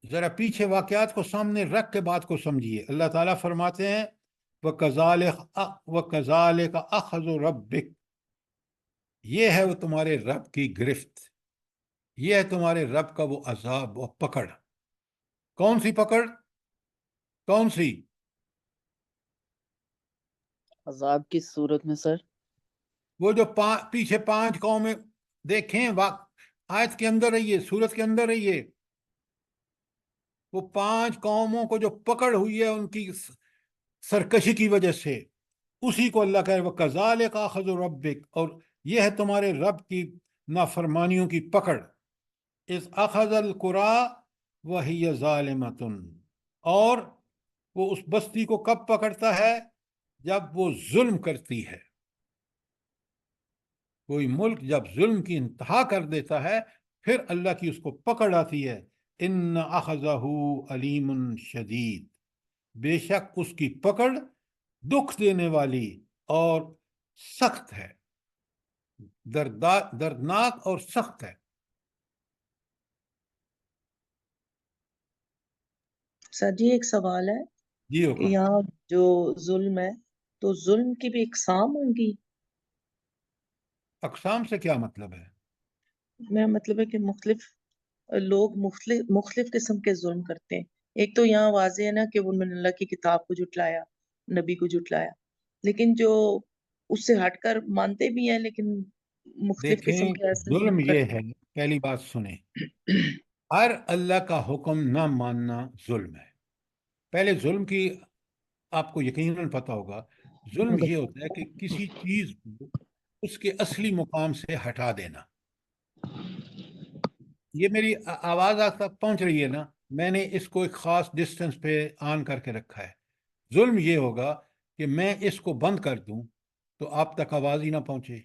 ذرا پیچھے واقعات کو سامنے رکھ کے بات کو سمجھیے۔ اللہ تعالیٰ فرماتے ہیں وَكَذَلِكَ أَخْذُ رَبِّكَ، یہ ہے وہ تمہارے رب کی گرفت، یہ ہے تمہارے رب کا وہ عذاب، وہ پکڑ۔ کون سی پکڑ؟ کون سی؟ عذاب کی صورت میں سر؟ وہ جو پیچھے 5 قومیں دیکھیں، آیت کے اندر رہیے، سورت کے اندر رہیے، وہ 5 قوموں کو جو پکڑ ہوئی ہے ان کی سرکشی کی وجہ سے، اسی کو اللہ کہہ رہے وَكَذَلِكَ أَخْذُ رَبِّكَ، اور یہ ہے تمہارے رب کی نافرمانیوں کی پکڑ۔ اِذْ أَخَذَ الْقُرَىٰ وَهِيَ ظَالِمَةٌ، اور وہ اس بستی کو کب پکڑتا ہے؟ جب وہ ظلم کرتی ہے۔ کوئی ملک جب ظلم کی انتہا کر دیتا ہے، پھر اللہ کی اس کو پکڑ آتی ہے ان اخذہ علیم شدید، بے شک اس کی پکڑ دکھ دینے والی اور سخت ہے، دردناک اور سخت ہے۔ سر جی ایک سوال ہے جی کہ ہوگا۔ یہاں جو ظلم ہے تو ظلم کی بھی اقسام ہوں گی؟ اقسام سے کیا مطلب ہے؟ میں مطلب ہے کہ مختلف لوگ مختلف قسم کے ظلم کرتے ہیں۔ ایک تو یہاں واضح ہے نا کہ انہوں نے اللہ کی کتاب کو جھٹلایا، نبی کو جھٹلایا، لیکن جو اس سے ہٹ کر مانتے بھی ہیں لیکن مختلف قسم دیکھیں، کے ایسے ظلم ظلم یہ کرتے ہے، پہلی بات سنیں، ہیں۔ ہر اللہ کا حکم نہ ماننا ظلم ہے۔ پہلے ظلم کی آپ کو یقیناً پتہ ہوگا، ظلم یہ ہوتا ہے کہ کسی چیز کو اس کے اصلی مقام سے ہٹا دینا۔ یہ میری آواز آپ تک پہنچ رہی ہے نا؟ میں نے اس کو ایک خاص ڈسٹنس پہ آن کر کے رکھا ہے۔ ظلم یہ ہوگا کہ میں اس کو بند کر دوں تو آپ تک آواز ہی نہ پہنچے،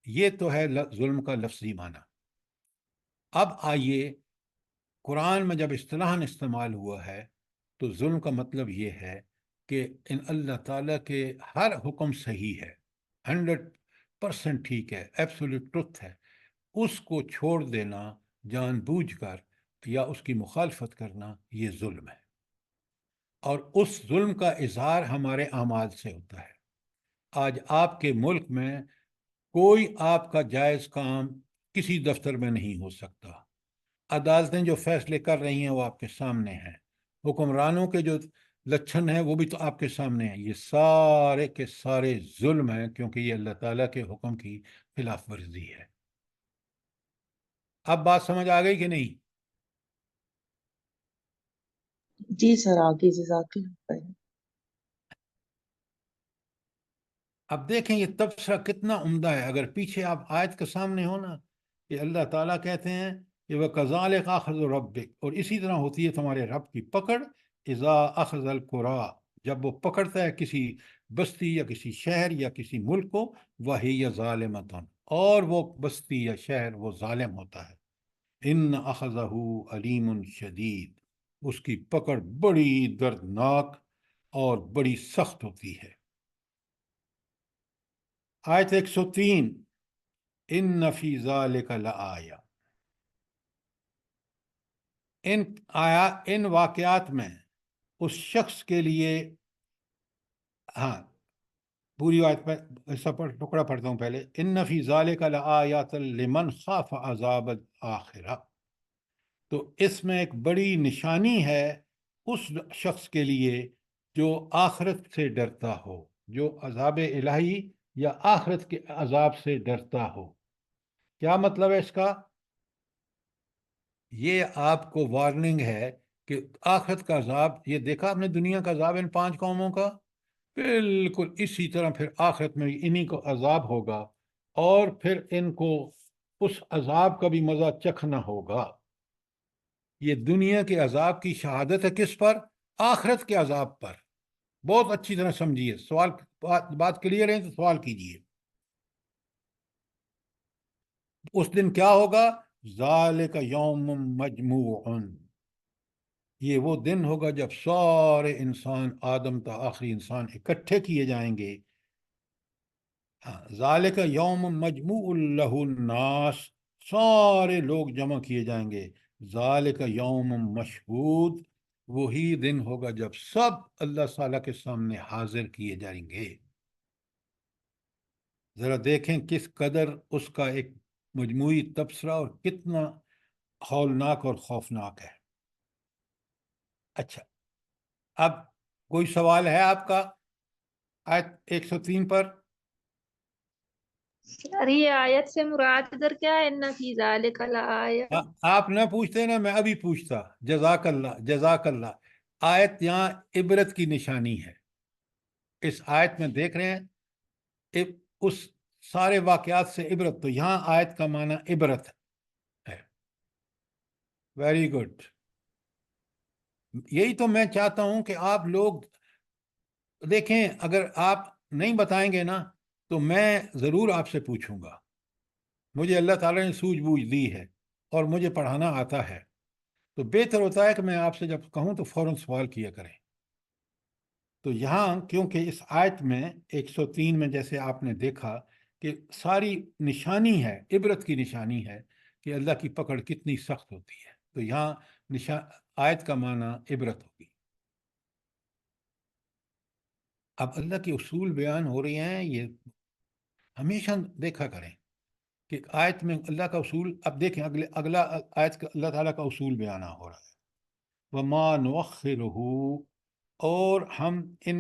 یہ تو ہے ظلم کا لفظی معنی۔ اب آئیے، قرآن میں جب اصطلاحاً استعمال ہوا ہے تو ظلم کا مطلب یہ ہے کہ ان اللہ تعالیٰ کے ہر حکم صحیح ہے، 100% ٹھیک ہے، ایبسولوٹ ٹروتھ ہے، اس کو چھوڑ دینا جان بوجھ کر یا اس کی مخالفت کرنا، یہ ظلم ہے۔ اور اس ظلم کا اظہار ہمارے اعمال سے ہوتا ہے۔ آج آپ کے ملک میں کوئی آپ کا جائز کام کسی دفتر میں نہیں ہو سکتا، عدالتیں جو فیصلے کر رہی ہیں وہ آپ کے سامنے ہیں، حکمرانوں کے جو لچھن ہیں وہ بھی تو آپ کے سامنے ہیں، یہ سارے کے سارے ظلم ہیں، کیونکہ یہ اللہ تعالیٰ کے حکم کی خلاف ورزی ہے۔ اب بات سمجھ آ گئی کہ نہیں؟ جی سر آگے جزاک اللہ خیر۔ اب دیکھیں یہ تبصرہ کتنا عمدہ ہے، اگر پیچھے آپ آیت کے سامنے ہو نا، کہ اللہ تعالیٰ کہتے ہیں کہ وَكَذَلِكَ أَخْذُ رَبِّكَ، اور اسی طرح ہوتی ہے تمہارے رب کی پکڑ، اذا اخذ القریٰ، جب وہ پکڑتا ہے کسی بستی یا کسی شہر یا کسی ملک کو، وَهِيَ ظَالِمَةٌ، اور وہ بستی یا شہر وہ ظالم ہوتا ہے، ان اخذہ علیم شدید، اس کی پکڑ بڑی دردناک اور بڑی سخت ہوتی ہے۔ آیت 103، ان فی ذالک لآیہ، ان واقعات میں اس شخص کے لیے، ہاں پوری آیت پہ حصہ ٹکڑا پڑھتا ہوں پہلے، ان فی ذالک لآیات لمن خاف عذاب الآخرہ، تو اس میں ایک بڑی نشانی ہے اس شخص کے لیے جو آخرت سے ڈرتا ہو، جو عذاب الہی یا آخرت کے عذاب سے ڈرتا ہو۔ کیا مطلب ہے اس کا؟ یہ آپ کو وارننگ ہے کہ آخرت کا عذاب، یہ دیکھا آپ نے دنیا کا عذاب ان 5 قوموں کا، بالکل اسی طرح پھر آخرت میں انہی کو عذاب ہوگا، اور پھر ان کو اس عذاب کا بھی مزہ چکھنا ہوگا۔ یہ دنیا کے عذاب کی شہادت ہے کس پر؟ آخرت کے عذاب پر۔ بہت اچھی طرح سمجھیے، سوال بات کلیئر ہے تو سوال کیجیے۔ اس دن کیا ہوگا؟ ذالک یوم مجموع، یہ وہ دن ہوگا جب سارے انسان، آدم تا آخری انسان اکٹھے کیے جائیں گے۔ ذالک یوم مجموع لہ الناس، سارے لوگ جمع کیے جائیں گے۔ ذالک یوم مشہود، وہی دن ہوگا جب سب اللہ تعالیٰ کے سامنے حاضر کیے جائیں گے۔ ذرا دیکھیں کس قدر اس کا ایک مجموعی تبصرہ اور کتنا ہولناک اور خوفناک ہے۔ اچھا، اب کوئی سوال ہے آپ کا آیت 103 پر؟ سر یہ آیت سے مراد ادھر کیا ہے؟ ان فی ذالک لآیہ، آپ نہ پوچھتے نا، میں ابھی پوچھتا۔ جزاک اللہ، جزاک اللہ۔ آیت یہاں عبرت کی نشانی ہے۔ اس آیت میں دیکھ رہے ہیں اس سارے واقعات سے عبرت، تو یہاں آیت کا معنی عبرت ہے۔ ویری گڈ، یہی تو میں چاہتا ہوں کہ آپ لوگ دیکھیں، اگر آپ نہیں بتائیں گے نا تو میں ضرور آپ سے پوچھوں گا۔ مجھے اللہ تعالیٰ نے سوجھ بوجھ دی ہے اور مجھے پڑھانا آتا ہے، تو بہتر ہوتا ہے کہ میں آپ سے جب کہوں تو فوراً سوال کیا کریں. تو یہاں کیونکہ اس آیت میں 103 میں جیسے آپ نے دیکھا کہ ساری نشانی ہے، عبرت کی نشانی ہے کہ اللہ کی پکڑ کتنی سخت ہوتی ہے. تو یہاں آیت کا معنی عبرت ہوگی. اب اللہ کے اصول بیان ہو رہے ہیں، یہ ہمیشہ دیکھا کریں کہ آیت میں اللہ کا اصول. اب دیکھیں اگلا آیت کا اللہ تعالیٰ کا اصول بیان ہو رہا ہے. وَمَا نُؤَخِّرُهُ، اور ہم ان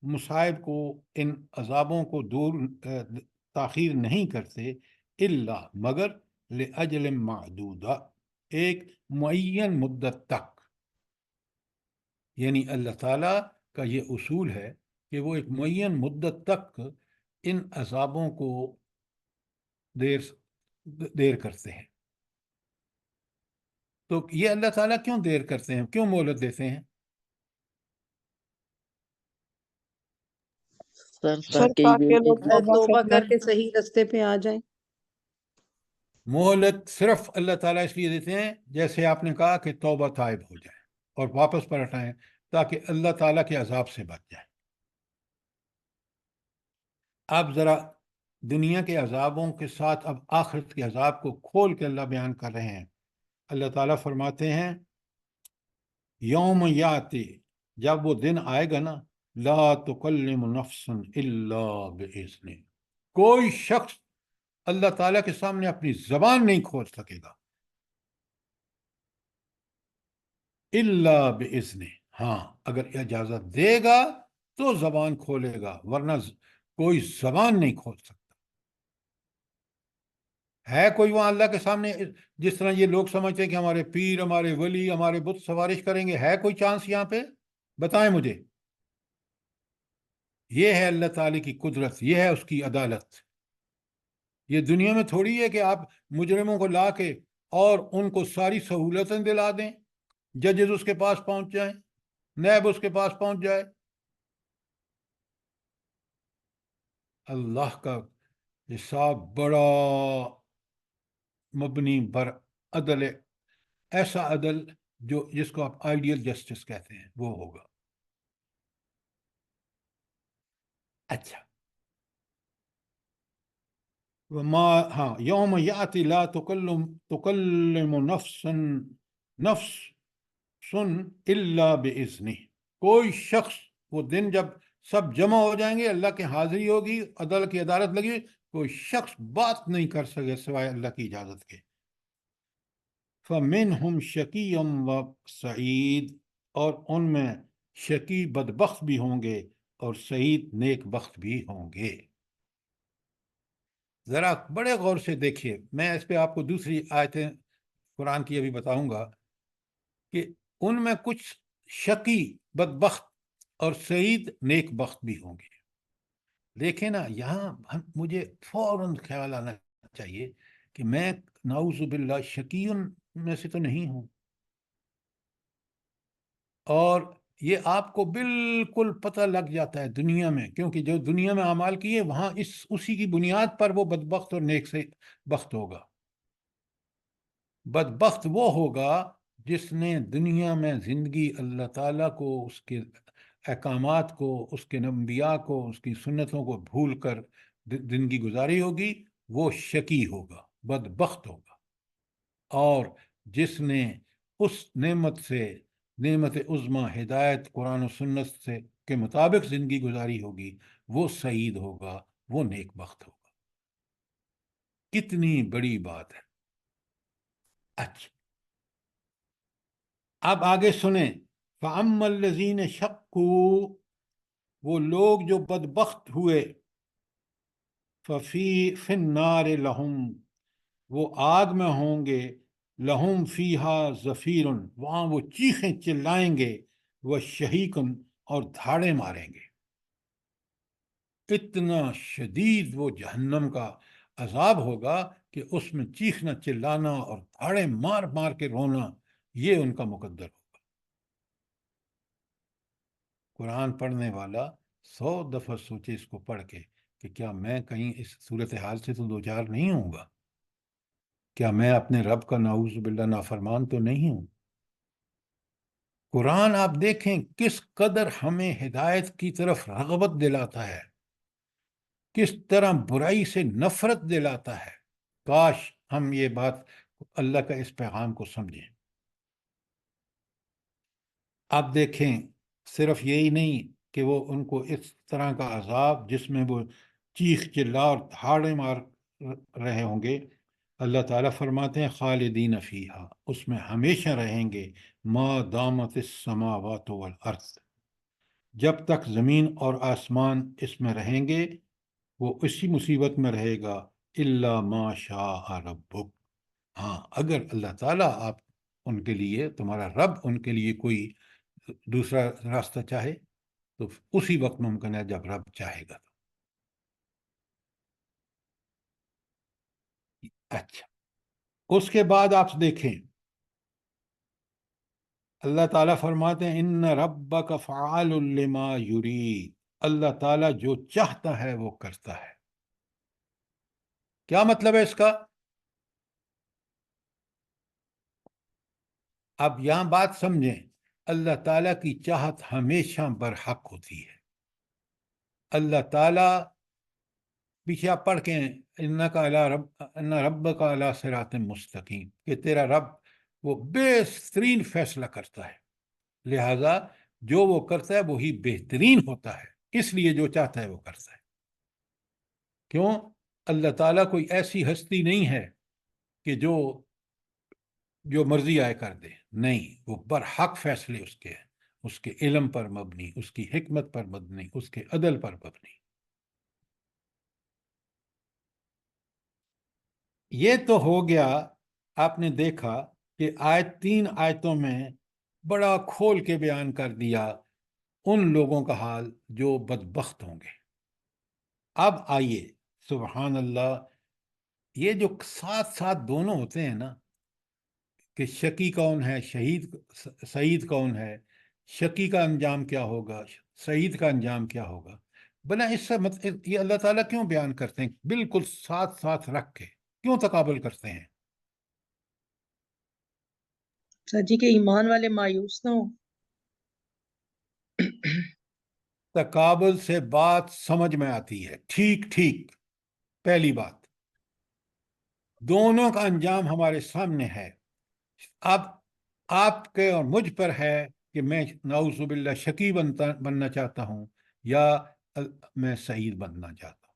مصائب کو، ان عذابوں کو تاخیر نہیں کرتے، الا مگر لأجل معدودہ، ایک معین مدت تک. یعنی اللہ تعالیٰ کا یہ اصول ہے کہ وہ ایک معین مدت تک ان عذابوں کو دیر کرتے ہیں. تو یہ اللہ تعالیٰ کیوں دیر کرتے ہیں، کیوں مہلت دیتے ہیں؟ سر سر تاکہ تاکہ یہ لوگ توبہ توبہ کرنے کر کے صحیح رستے پہ آ جائیں. مہلت صرف اللہ تعالیٰ اس لیے دیتے ہیں، جیسے آپ نے کہا کہ توبہ طائب ہو جائے اور واپس پلٹ آئیں، تاکہ اللہ تعالیٰ کے عذاب سے بچ جائے. اب ذرا دنیا کے عذابوں کے ساتھ اب آخرت کے عذاب کو کھول کے اللہ بیان کر رہے ہیں. اللہ تعالیٰ فرماتے ہیں یوم یاتی، جب وہ دن آئے گا نا، لا تکلم نفس الا باذنہ، کوئی شخص اللہ تعالیٰ کے سامنے اپنی زبان نہیں کھول سکے گا، الا باذنہ، ہاں اگر اجازت دے گا تو زبان کھولے گا، ورنہ کوئی زبان نہیں کھول سکتا. ہے کوئی وہاں اللہ کے سامنے جس طرح یہ لوگ سمجھتے ہیں کہ ہمارے پیر، ہمارے ولی، ہمارے بت سفارش کریں گے؟ ہے کوئی چانس یہاں پہ؟ بتائیں مجھے. یہ ہے اللہ تعالی کی قدرت، یہ ہے اس کی عدالت. یہ دنیا میں تھوڑی ہے کہ آپ مجرموں کو لا کے اور ان کو ساری سہولتیں دلا دیں، ججز اس کے پاس پہنچ جائیں، نیب اس کے پاس پہنچ جائے. اللہ کا حساب بڑا مبنی بر عدل، ایسا عدل جس کو آپ آئیڈیل جسٹس کہتے ہیں، وہ ہوگا. اچھا، ہاں، یوم یاتی لا تکلم نفس الا باذنہ، کوئی شخص، وہ دن جب سب جمع ہو جائیں گے، اللہ کی حاضری ہوگی، عدل کی عدالت لگی، کوئی شخص بات نہیں کر سکے سوائے اللہ کی اجازت کے. فَمِنْهُمْ شَقِيٌّ وَسَعِيدٌ، اور ان میں شقی بدبخت بھی ہوں گے اور سعید نیک بخت بھی ہوں گے. ذرا بڑے غور سے دیکھیے، میں اس پہ آپ کو دوسری آیتیں قرآن کی ابھی بتاؤں گا کہ ان میں کچھ شقی بدبخت اور سعید نیک بخت بھی ہوں گے. دیکھیں نا، یہاں مجھے فوراً خیال آنا چاہیے کہ میں نعوذ باللہ شقیون میں سے تو نہیں ہوں، اور یہ آپ کو بالکل پتہ لگ جاتا ہے دنیا میں، کیونکہ جو دنیا میں اعمال کیے وہاں اسی کی بنیاد پر وہ بدبخت اور نیک سے بخت ہوگا. بدبخت وہ ہوگا جس نے دنیا میں زندگی اللہ تعالیٰ کو، اس کے احکامات کو، اس کے انبیاء کو، اس کی سنتوں کو بھول کر زندگی گزاری ہوگی، وہ شقی ہوگا، بدبخت ہوگا. اور جس نے اس نعمت عظمیٰ ہدایت قرآن و سنت سے کے مطابق زندگی گزاری ہوگی، وہ سعید ہوگا، وہ نیک بخت ہوگا. کتنی بڑی بات ہے. اچھا، اب آگے سنیں. فَأَمَّا الَّذِينَ شَقُّوا، وہ لوگ جو بدبخت ہوئے، فِي النَّارِ لَهُمْ، وہ آگ میں ہوں گے، لہم فیہا زفیر، وہاں وہ چیخیں چلائیں گے، وشہیق، اور دھاڑے ماریں گے. اتنا شدید وہ جہنم کا عذاب ہوگا کہ اس میں چیخنا چلانا اور دھاڑے مار مار کے رونا، یہ ان کا مقدر ہوگا. قرآن پڑھنے والا 100 دفعہ سوچے اس کو پڑھ کے کہ کیا میں کہیں اس صورتحال سے تو دوچار نہیں ہوں گا؟ کیا میں اپنے رب کا نعوذ باللہ نافرمان تو نہیں ہوں؟ قرآن آپ دیکھیں کس قدر ہمیں ہدایت کی طرف رغبت دلاتا ہے، کس طرح برائی سے نفرت دلاتا ہے. کاش ہم یہ بات اللہ کا اس پیغام کو سمجھیں. آپ دیکھیں صرف یہی نہیں کہ وہ ان کو اس طرح کا عذاب جس میں وہ چیخ چلا اور دھاڑے مار رہے ہوں گے، اللہ تعالیٰ فرماتے ہیں خالدین فیہا، اس میں ہمیشہ رہیں گے، ما دامت السماوات والارض، جب تک زمین اور آسمان اس میں رہیں گے وہ اسی مصیبت میں رہے گا، الا ما شاء ربک، ہاں اگر اللہ تعالیٰ آپ ان کے لیے، تمہارا رب ان کے لیے کوئی دوسرا راستہ چاہے تو اسی وقت ممکن ہے جب رب چاہے گا. اچھا، اس کے بعد آپ دیکھیں اللہ تعالیٰ فرماتے ہیں ان ربک فعال لما یرید، اللہ تعالیٰ جو چاہتا ہے وہ کرتا ہے. کیا مطلب ہے اس کا؟ اب یہاں بات سمجھیں، اللہ تعالیٰ کی چاہت ہمیشہ برحق ہوتی ہے. اللہ تعالیٰ، پیچھے آپ پڑھ کے ان ربک علی صراط مستقیم، کہ تیرا رب وہ بہترین فیصلہ کرتا ہے، لہذا جو وہ کرتا ہے وہی بہترین ہوتا ہے، اس لیے جو چاہتا ہے وہ کرتا ہے. کیوں؟ اللہ تعالیٰ کوئی ایسی ہستی نہیں ہے کہ جو مرضی آئے کر دے، نہیں، وہ برحق فیصلے اس کے ہیں، اس کے علم پر مبنی، اس کی حکمت پر مبنی، اس کے عدل پر مبنی. یہ تو ہو گیا، آپ نے دیکھا کہ تین آیتوں میں بڑا کھول کے بیان کر دیا ان لوگوں کا حال جو بدبخت ہوں گے. اب آئیے، سبحان اللہ، یہ جو ساتھ ساتھ دونوں ہوتے ہیں نا، کہ شقی کون ہے، سعید کون ہے، شقی کا انجام کیا ہوگا، سعید کا انجام کیا ہوگا، بنا اس سے یہ اللہ تعالیٰ کیوں بیان کرتے ہیں بالکل ساتھ ساتھ رکھ کے، کیوں تقابل کرتے ہیں؟ سر جی کہ ایمان والے مایوس نہ ہوں. تقابل سے بات سمجھ میں آتی ہے، ٹھیک ٹھیک. پہلی بات، دونوں کا انجام ہمارے سامنے ہے. اب آپ کے اور مجھ پر ہے کہ میں نعوذ باللہ شقی بننا چاہتا ہوں یا میں سعید بننا چاہتا ہوں.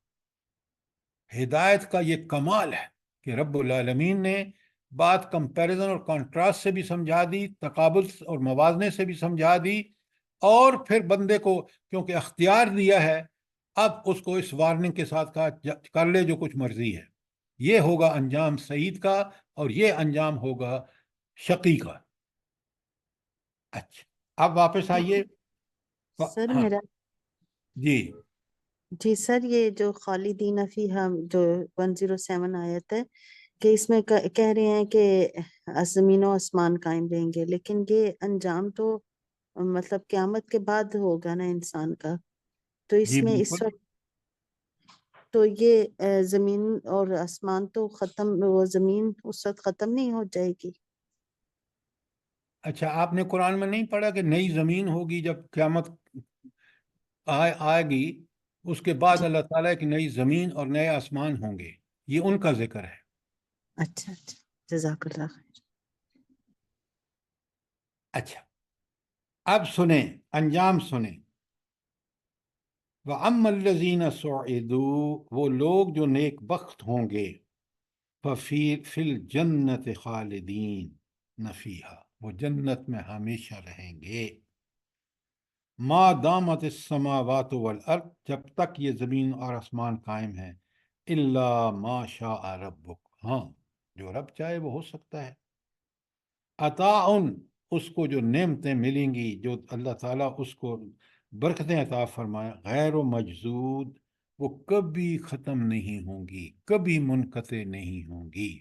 ہدایت کا یہ کمال ہے کہ رب العالمین نے بات کمپیریزن اور کانٹراسٹ سے بھی سمجھا دی، تقابل اور موازنے سے بھی سمجھا دی، اور پھر بندے کو کیونکہ اختیار دیا ہے، اب اس کو اس وارننگ کے ساتھ کہا کر لے جو کچھ مرضی ہے. یہ ہوگا انجام سعید کا اور یہ انجام ہوگا شقی کا. اچھا، اب واپس آئیے. سر ہاں میرا جی سر، یہ جو خالدین فیہا جو 107 آیت ہے کہ اس میں کہہ رہے ہیں کہ زمین و آسمان قائم رہیں گے، لیکن یہ انجام تو مطلب قیامت کے بعد ہوگا نا انسان کا، تو اس جی میں اس بالکل. وقت تو یہ زمین اور آسمان تو ختم، وہ زمین اس وقت ختم نہیں ہو جائے گی؟ اچھا، آپ نے قرآن میں نہیں پڑھا کہ نئی زمین ہوگی جب قیامت آئے گی، اس کے بعد جی، اللہ تعالیٰ کی نئی زمین اور نئے آسمان ہوں گے، یہ ان کا ذکر ہے. اچھا اچھا، جزاک اللہ خیر. اچھا، اب سنیں، انجام سنیں. وَأَمَّا الَّذِينَ سُعِدُوا، وہ لوگ جو نیک بخت ہوں گے، فِي الْجَنَّةِ خَالِدِينَ فِيهَا، وہ جنت میں ہمیشہ رہیں گے. ما دامت السماوات والارض، جب تک یہ زمین اور آسمان قائم ہے، الا ما شاء ربک، ہاں جو رب چاہے وہ ہو سکتا ہے. عطاء، اس کو جو نعمتیں ملیں گی، جو اللہ تعالیٰ اس کو برکتیں عطا فرمائے، غیر و مجزود، وہ کبھی ختم نہیں ہوں گی، کبھی منقطع نہیں ہوں گی.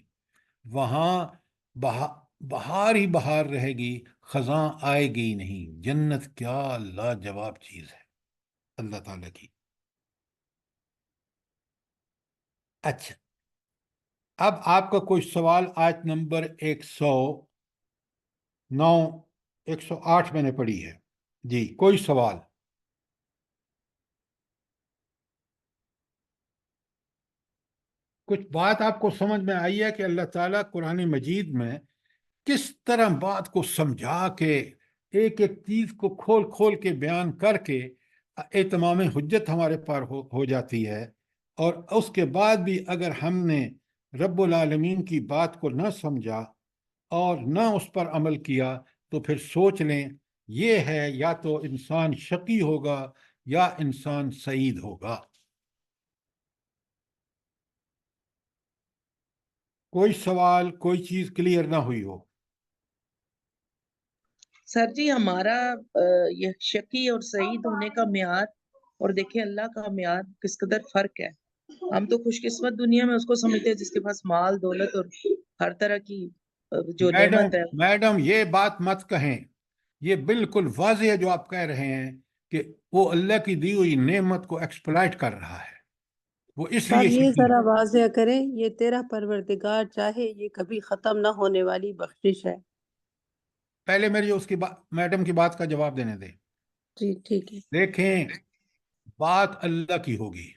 وہاں بہار ہی بہار رہے گی، خزاں آئے گی نہیں. جنت کیا لاجواب چیز ہے اللہ تعالیٰ کی. اچھا، اب آپ کا کوئی سوال آیت نمبر 109 108 میں نے پڑھی ہے جی. کوئی سوال؟ کچھ بات آپ کو سمجھ میں آئی ہے کہ اللہ تعالیٰ قرآن مجید میں کس طرح بات کو سمجھا کے ایک ایک چیز کو کھول کھول کے بیان کر کے اتمام حجت ہمارے پار ہو جاتی ہے. اور اس کے بعد بھی اگر ہم نے رب العالمین کی بات کو نہ سمجھا اور نہ اس پر عمل کیا تو پھر سوچ لیں یہ ہے یا تو انسان شقی ہوگا یا انسان سعید ہوگا. کوئی سوال، کوئی چیز کلیئر نہ ہوئی ہو؟ سر جی ہمارا یہ شقی اور سعید ہونے کا معیار اور دیکھیں اللہ کا معیار کس قدر فرق ہے. ہم تو خوش قسمت دنیا میں اس کو سمجھتے ہیں جس کے پاس مال دولت اور ہر طرح کی جو نعمت ہے. میڈم یہ بات مت کہیں، یہ بالکل واضح ہے جو آپ کہہ رہے ہیں کہ وہ اللہ کی دی ہوئی نعمت کو ایکسپلائٹ کر رہا ہے، وہ اس صاحب لیے یہ شقی ذرا واضح کریں، یہ تیرا پروردگار چاہے یہ کبھی ختم نہ ہونے والی بخشش ہے. پہلے میری اس کی میڈم کی بات کا جواب دینے دیں. جی ٹھیک ہے. دیکھیں بات اللہ کی ہوگی،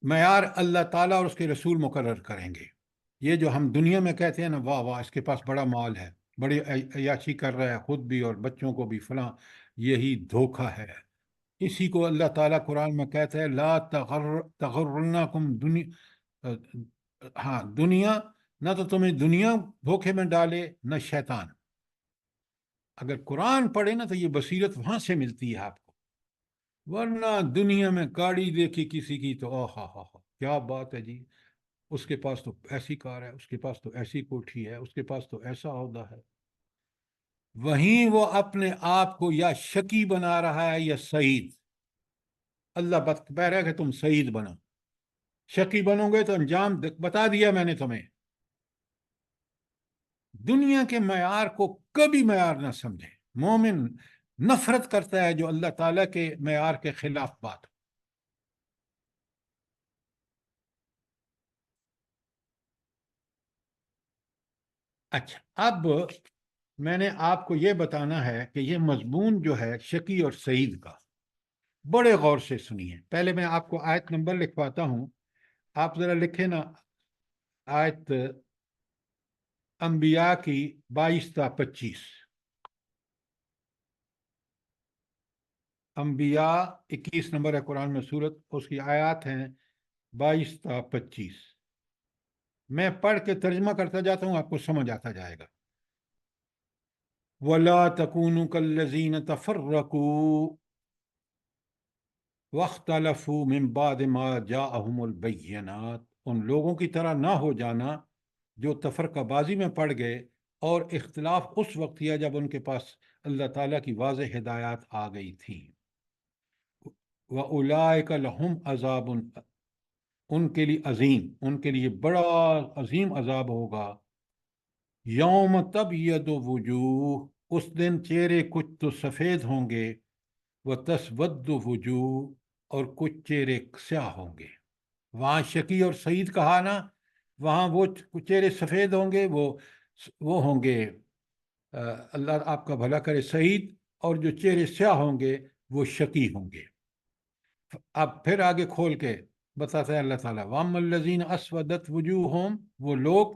معیار اللہ تعالیٰ اور اس کے رسول مقرر کریں گے. یہ جو ہم دنیا میں کہتے ہیں نا واہ واہ اس کے پاس بڑا مال ہے، بڑی عیاشی کر رہا ہے خود بھی اور بچوں کو بھی فلاں، یہی دھوکہ ہے. اسی کو اللہ تعالیٰ قرآن میں کہتا ہے لا تغرنکم دنیا، ہاں دنیا، نہ تو تمہیں دنیا دھوکے میں ڈالے نہ شیطان. اگر قرآن پڑھے نا تو یہ بصیرت وہاں سے ملتی ہے آپ کو، ورنہ دنیا میں گاڑی دیکھی کسی کی تو ہاں کیا بات ہے جی، اس کے پاس تو ایسی کار ہے، اس کے پاس تو ایسی کوٹھی ہے، اس کے پاس تو ایسا عہدہ ہے. وہیں وہ اپنے آپ کو یا شقی بنا رہا ہے یا سعید. اللہ کہہ رہا ہے کہ تم سعید بنو، شقی بنو گے تو انجام بتا دیا میں نے تمہیں. دنیا کے معیار کو کبھی معیار نہ سمجھے. مومن نفرت کرتا ہے جو اللہ تعالیٰ کے معیار کے خلاف بات. اچھا اب میں نے آپ کو یہ بتانا ہے کہ یہ مضمون جو ہے شقی اور سعید کا بڑے غور سے سنیے. پہلے میں آپ کو آیت نمبر لکھواتا ہوں، آپ ذرا لکھیں نا آیت انبیاء کی 22 تا 25. انبیاء 21 نمبر ہے قرآن میں سورت، اس کی آیات ہیں 22 تا 25. میں پڑھ کے ترجمہ کرتا جاتا ہوں، آپ کو سمجھ آتا جائے گا. وَلَا تَكُونُوا كَالَّذِينَ تَفَرَّقُوا وَاخْتَلَفُوا مِن بَعْدِ مَا جَاءَهُمُ الْبَيِّنَاتُ. ان لوگوں کی طرح نہ ہو جانا جو تفرقہ بازی میں پڑ گئے اور اختلاف اس وقت کیا جب ان کے پاس اللہ تعالیٰ کی واضح ہدایات آ گئی تھیں. وَأُولَٰئِكَ لَهُمْ عَذَابٌ، ان کے لیے عظیم، ان کے لیے بڑا عظیم عذاب ہوگا. یوم تبید وجوہ، اس دن چہرے کچھ تو سفید ہوں گے، وتسود وجوہ، اور کچھ چہرے سیاہ ہوں گے. وہاں شقی اور سعید کہا نا، وہاں وہ چہرے سفید ہوں گے، وہ ہوں گے اللہ آپ کا بھلا کرے سعید، اور جو چہرے سیاہ ہوں گے وہ شقی ہوں گے. اب پھر آگے کھول کے بتاتا ہے اللہ تعالیٰ وَأَمَّا الَّذِينَ أَسْوَدَتْ وُجُوهُهُمْ، وہ لوگ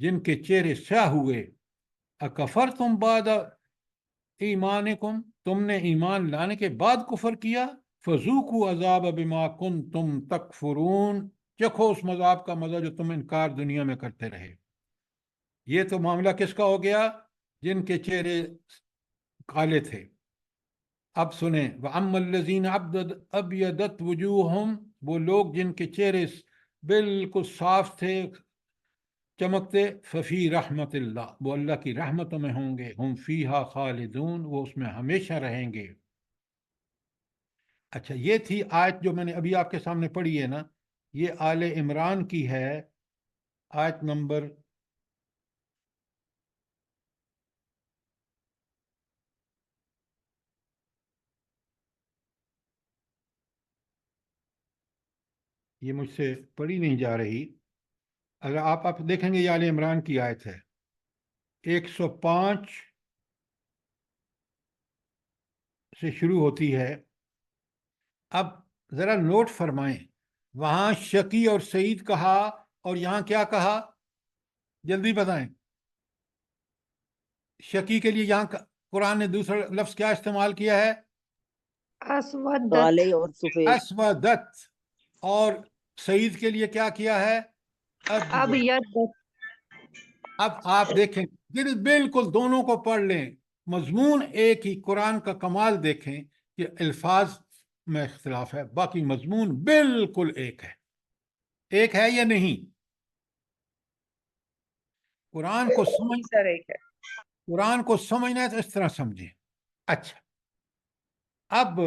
جن کے چہرے سیاہ ہوئے، اکفرتم بعد ایمانکم، تم نے ایمان لانے کے بعد کفر کیا، فذوقوا عذاب بما کنتم تکفرون، چکھو اس مذاب کا مزہ جو تم انکار دنیا میں کرتے رہے. یہ تو معاملہ کس کا ہو گیا؟ جن کے چہرے کالے تھے. اب سنیں وَأَمَّا الَّذِينَ أَبْيَضَتْ وُجُوهُهُمْ، وہ لوگ جن کے چہرے بالکل صاف تھے چمکتے، ففی رحمت اللہ، وہ اللہ کی رحمتوں میں ہوں گے، ہم فیہا خالدون، وہ اس میں ہمیشہ رہیں گے. اچھا یہ تھی آیت جو میں نے ابھی آپ کے سامنے پڑھی ہے نا، یہ آل عمران کی ہے، آیت نمبر یہ مجھ سے پڑھی نہیں جا رہی، اگر آپ دیکھیں گے یہ آل عمران کی آیت ہے 105 سے شروع ہوتی ہے. اب ذرا نوٹ فرمائیں, وہاں شقی اور سعید کہا اور یہاں کیا کہا, جلدی بتائیں. شقی کے لیے یہاں قرآن نے دوسرا لفظ کیا استعمال کیا ہے؟ اسودت. کالے اور سفید. اسودت. اور سعید کے لیے کیا کیا ہے؟ ابیضت. اب آپ دیکھیں, بالکل دونوں کو پڑھ لیں, مضمون ایک ہی. قرآن کا کمال دیکھیں کہ الفاظ میں اختلاف ہے, باقی مضمون بالکل ایک ہے. ایک ہے یا نہیں؟ قرآن کو سمجھ سر ایک ہے. قرآن کو سمجھنا ہے تو اس طرح سمجھیں. اچھا, اب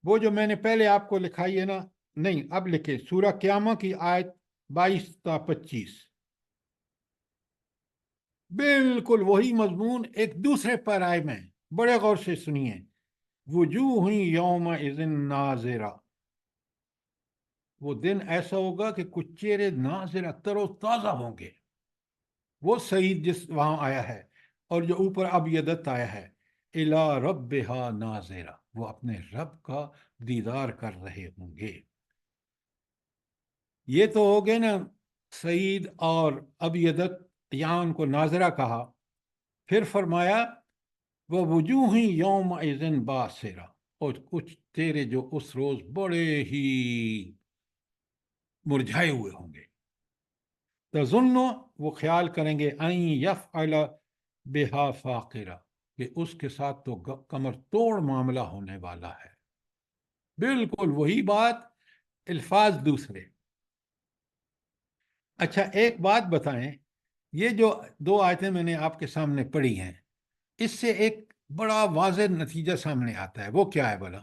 وہ جو میں نے پہلے آپ کو لکھائی ہے نا, نہیں اب لکھے, سورہ قیامہ کی آیت 22 تا 25, بالکل وہی مضمون ایک دوسرے پیرائے میں. بڑے غور سے سنیے. وجوہ یومئذ ناظرہ, وہ دن ایسا ہوگا کہ کچھ چہرے ناظرہ, تر و تازہ ہوں گے. وہ سعید جس وہاں آیا ہے, اور جو اوپر ابیضت آیا ہے, الی ربہا ناظرہ, وہ اپنے رب کا دیدار کر رہے ہوں گے. یہ تو ہو گئے نا سعید اور ابیضت, یہاں ان کو ناظرہ کہا. پھر فرمایا ووجوہ یومئذ باسرہ, اور کچھ چہرے جو اس روز بڑے ہی مرجھائے ہوئے ہوں گے. تظن, وہ خیال کریں گے, ان یفعل بہا فاقرہ, کہ اس کے ساتھ تو کمر توڑ معاملہ ہونے والا ہے. بالکل وہی بات, الفاظ دوسرے. اچھا ایک بات بتائیں, یہ جو 2 آیتیں میں نے آپ کے سامنے پڑھی ہیں, اس سے ایک بڑا واضح نتیجہ سامنے آتا ہے. وہ کیا ہے بھلا؟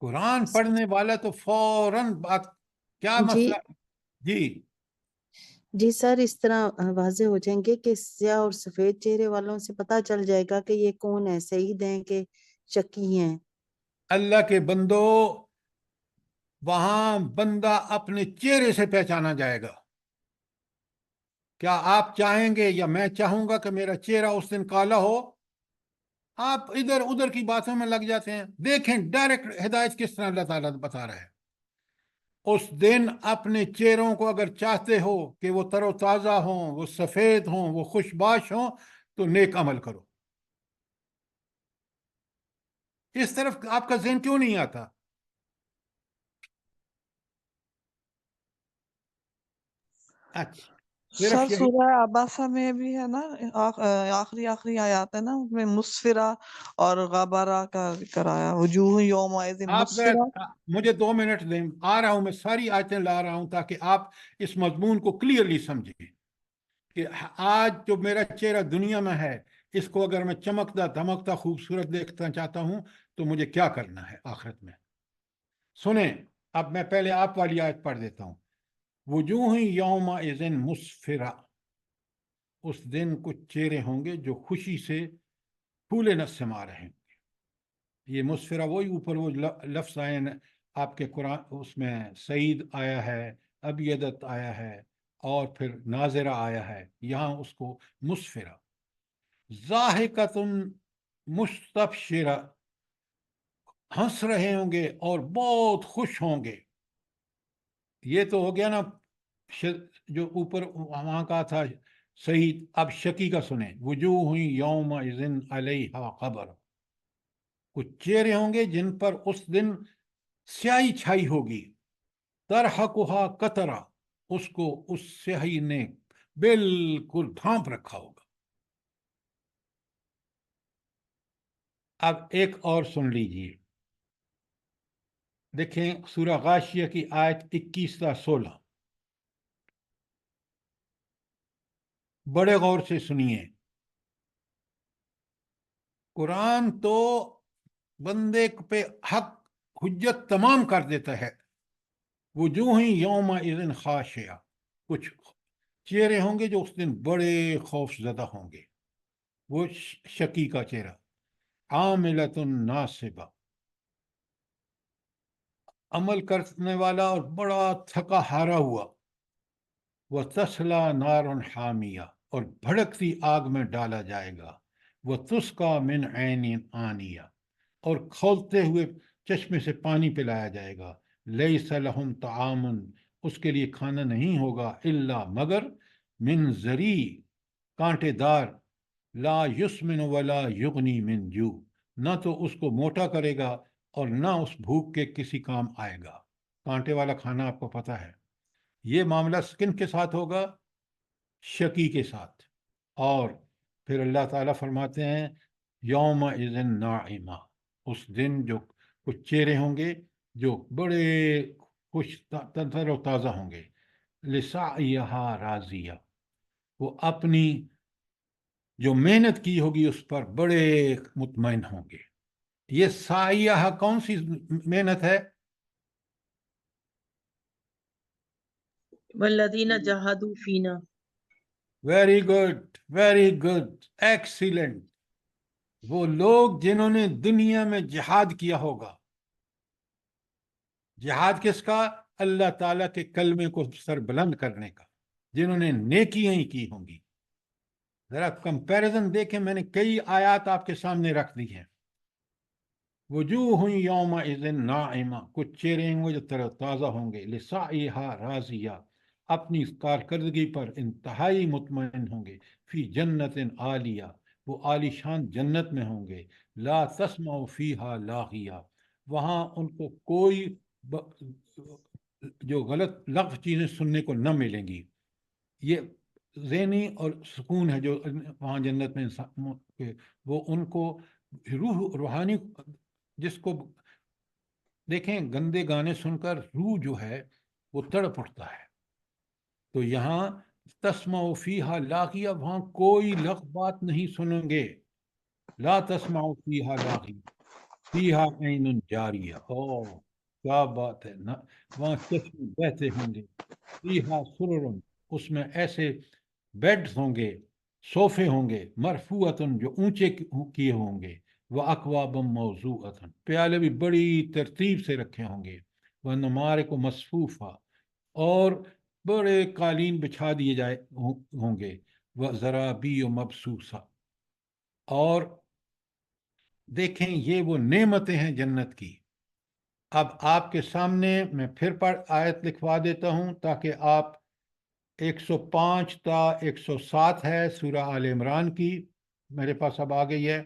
قرآن پڑھنے والا تو فوراً بات, کیا جی مسئلہ؟ جی جی سر, اس طرح واضح ہو جائیں گے کہ سیاہ اور سفید چہرے والوں سے پتہ چل جائے گا کہ یہ کون ہے, سعید ہیں کہ شکی ہیں. اللہ کے بندو, وہاں بندہ اپنے چہرے سے پہچانا جائے گا. کیا آپ چاہیں گے یا میں چاہوں گا کہ میرا چہرہ اس دن کالا ہو؟ آپ ادھر ادھر کی باتوں میں لگ جاتے ہیں. دیکھیں ڈائریکٹ ہدایت کس طرح اللہ تعالیٰ بتا رہا ہے. اس دن اپنے چہروں کو اگر چاہتے ہو کہ وہ تر و تازہ ہوں, وہ سفید ہوں, وہ خوشباش ہوں, تو نیک عمل کرو. اس طرف آپ کا ذہن کیوں نہیں آتا؟ اچھا سر صرف یہی. سورہ عباسہ میں بھی ہے نا, آخری آیات ہے نا, اس میں مسفرہ اور غبرہ کا ذکر آیا. وجوہ یومئذ آپ مسفرہ. مجھے 2 منٹ دیں, آ رہا ہوں, میں ساری آیتیں لا رہا ہوں تاکہ آپ اس مضمون کو کلیئرلی سمجھیں کہ آج جو میرا چہرہ دنیا میں ہے, اس کو اگر میں چمکتا دھمکتا خوبصورت دیکھنا چاہتا ہوں تو مجھے کیا کرنا ہے آخرت میں. سنیں, اب میں پہلے آپ والی آیت پڑھ دیتا ہوں. وجوہ یومئذ مسفرہ, اس دن کچھ چہرے ہوں گے جو خوشی سے پھولے نہ سما رہے ہیں. یہ مسفرہ وہی اوپر وہ لفظ آئے ہیں آپ کے قرآن, اس میں سعید آیا ہے, ابیضت آیا ہے, اور پھر ناظرہ آیا ہے. یہاں اس کو مسفرہ. ضاحکۃ مستبشرہ, ہنس رہے ہوں گے اور بہت خوش ہوں گے. یہ تو ہو گیا نا جو اوپر وہاں کا تھا سعید. اب شکی کا سنیں. وجوہ یومئذ علیہا غبرہ, کچھ چہرے ہوں گے جن پر اس دن سیاہی چھائی ہوگی. ترحقھا قطرہ, اس کو اس سیاہی نے بالکل ڈھانپ رکھا ہوگا. اب ایک اور سن لیجئے, دیکھیں سورہ غاشیہ کی آیت 21 تا 16, بڑے غور سے سنیے. قرآن تو بندے پہ حق حجت تمام کر دیتا ہے. وجوہ یومئذ خاشعہ, کچھ چہرے ہوں گے جو اس دن بڑے خوف زدہ ہوں گے. وہ شکی کا چہرہ. عاملۃ ناصبہ, عمل کرنے والا اور بڑا تھکا ہارا ہوا. وتصلی نار حامیہ, اور بھڑکتی آگ میں ڈالا جائے گا. وہ تسقا من عین آنیہ، اور کھولتے ہوئے چشمے سے پانی پلایا جائے گا، لیس لہم طعام، اس کے لیے کھانا نہیں ہوگا، الا مگر من ذری، کانٹے دار، لا یسمن ولا یغنی من جو، نہ تو اس کو موٹا کرے گا اور نہ اس بھوک کے کسی کام آئے گا۔ کانٹے والا کھانا آپ کو پتہ ہے۔ یہ معاملہ کن کے ساتھ ہوگا؟ شقی کے ساتھ۔ اور پھر اللہ تعالیٰ فرماتے ہیں یوم اذن ناعمہ، اس دن جو کچھ چہرے ہوں گے جو بڑے خوش تر و تازہ ہوں گے، لسعیہا راضیہ، وہ اپنی جو محنت کی ہوگی اس پر بڑے مطمئن ہوں گے۔ یہ سعیہا کون سی محنت ہے؟ والذین جاہدوا فینا، very good, very good, excellent, وہ لوگ جنہوں نے دنیا میں جہاد کیا ہوگا۔ جہاد کس کا؟ اللہ تعالیٰ کے کلمے کو سر بلند کرنے کا، جنہوں نے نیکیاں ہی کی ہوں گی۔ ذرا کمپیریزن دیکھیں، میں نے کئی آیات آپ کے سامنے رکھ دی ہیں۔ وجوہ یومئذ ناعمہ، کچھ چہرے ہوں گے جو تر و تازہ ہوں گے، لسعیہا راضیہ، اپنی کارکردگی پر انتہائی مطمئن ہوں گے، فی جنت عالیہ، وہ عالی شان جنت میں ہوں گے، لا تسمع فیہا لاغیہ، وہاں ان کو کوئی جو غلط لغو چیزیں سننے کو نہ ملیں گی۔ یہ ذہنی اور سکون ہے جو وہاں جنت میں انسان وہ ان کو روحانی، جس کو دیکھیں گندے گانے سن کر روح جو ہے وہ تڑپ اٹھتا ہے، تو یہاں تسمع فیہا لاغیہ، وہاں کوئی لغو بات نہیں سنیں گے، لا تسمع فیہا لاغیہ، فیہا عین جاریہ، کیا بات ہے، وہاں چشمے بہتے ہوں گے، فیہا سرر، اس میں ایسے بیڈز ہوں گے، صوفے ہوں گے، مرفوعتن جو اونچے کیے ہوں گے، وَأَكْوَابٌ مَوْضُوعَةٌ، پیالے بھی بڑی ترتیب سے رکھے ہوں گے، وَنَمَارِقُ مَصْفُوفَةٌ، اور بڑے قالین بچھا دیے جائے ہوں گے، وَزَرَابِيُّ مَبْثُوثَةٌ، اور دیکھیں یہ وہ نعمتیں ہیں جنت کی۔ اب آپ کے سامنے میں پھر آیت لکھوا دیتا ہوں تاکہ آپ 105 تا 107 ہے سورہ آل عمران کی، میرے پاس اب آ گئی ہے۔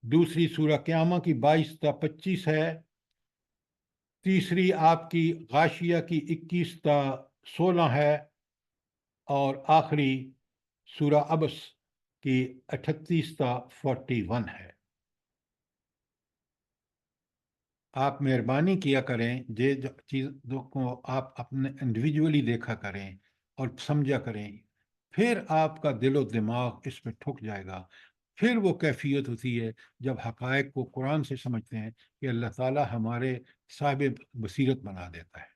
دوسری سورہ قیامہ کی 22 تا 25 ہے۔ تیسری آپ کی غاشیہ کی 21 تا 16 ہے، اور آخری سورہ عبس کی 38 تا 41 ہے۔ آپ مہربانی کیا کریں، یہ چیزوں کو آپ اپنے انڈیویجولی دیکھا کریں اور سمجھا کریں، پھر آپ کا دل و دماغ اس میں ٹھک جائے گا۔ پھر وہ کیفیت ہوتی ہے جب حقائق کو قرآن سے سمجھتے ہیں کہ اللہ تعالیٰ ہمارے صاحب بصیرت بنا دیتا ہے۔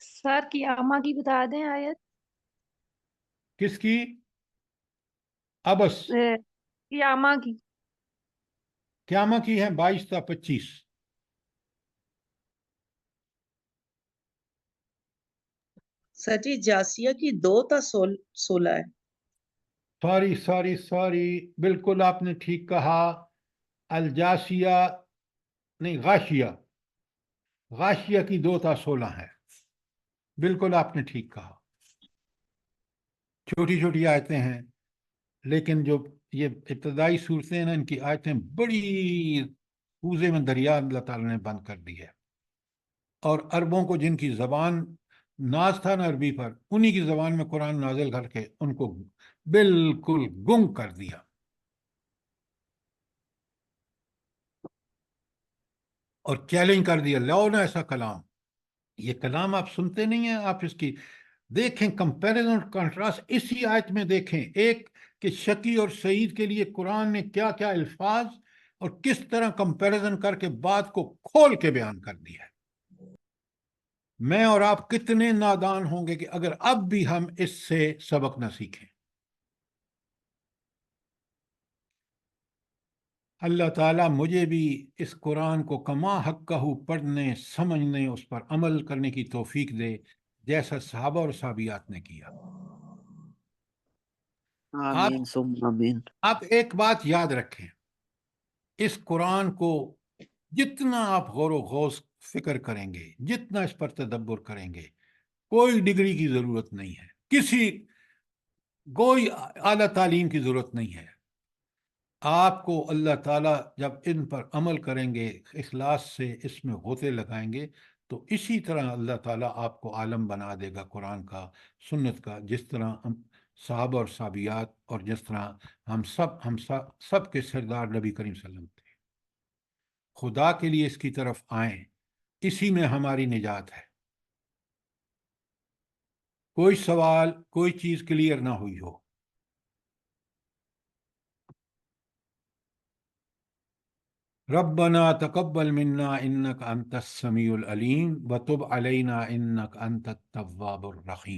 سر قیامہ کی بتا دیں آیت۔ کس کی؟ عبس، قیامہ کی۔ قیامہ کی ہے 22 تا 25۔ سر جی جاسیہ کی 2 تا 16 ہے۔ ساری بالکل آپ نے ٹھیک کہا۔ الجاسیہ نہیں، غاشیہ کی 2 تا 16 ہے، بالکل آپ نے ٹھیک کہا۔ چھوٹی چھوٹی آیتیں ہیں، لیکن جو یہ ابتدائی صورتیں ہیں نا، ان کی آیتیں بڑی کوزے میں دریا اللہ تعالیٰ نے بند کر دی ہے، اور عربوں کو جن کی زبان ناز تھا نا عربی پر، انہی کی زبان میں قرآن نازل کر کے ان کو بالکل گم کر دیا۔ اور چیلنج کر دیا، لاؤ نا ایسا کلام۔ یہ کلام آپ سنتے نہیں ہیں، آپ اس کی دیکھیں کمپیریزن اور کنٹراسٹ اسی آیت میں دیکھیں، ایک کہ شقی اور سعید کے لیے قرآن نے کیا کیا الفاظ اور کس طرح کمپیریزن کر کے بات کو کھول کے بیان کر دیا ہے۔ میں اور آپ کتنے نادان ہوں گے کہ اگر اب بھی ہم اس سے سبق نہ سیکھیں۔ اللہ تعالیٰ مجھے بھی اس قرآن کو کما حقہ پڑھنے، سمجھنے، اس پر عمل کرنے کی توفیق دے، جیسا صحابہ اور صحابیات نے کیا۔ آمین ثم آمین. آپ ایک بات یاد رکھیں، اس قرآن کو جتنا آپ غور و غوص فکر کریں گے، جتنا اس پر تدبر کریں گے، کوئی ڈگری کی ضرورت نہیں ہے، کوئی اعلیٰ تعلیم کی ضرورت نہیں ہے. آپ کو اللہ تعالیٰ جب ان پر عمل کریں گے، اخلاص سے اس میں غوطے لگائیں گے، تو اسی طرح اللہ تعالیٰ آپ کو عالم بنا دے گا قرآن کا، سنت کا، جس طرح ہم صحابہ اور صحابیات اور جس طرح ہم سب کے سردار نبی کریم صلی اللہ علیہ وسلم تھے. خدا کے لیے اس کی طرف آئیں، اسی میں ہماری نجات ہے. کوئی سوال، کوئی چیز کلیئر نہ ہوئی ہو. ربنا تقبل منا انك انت السميع العليم وتب علينا انك انت التواب الرحيم.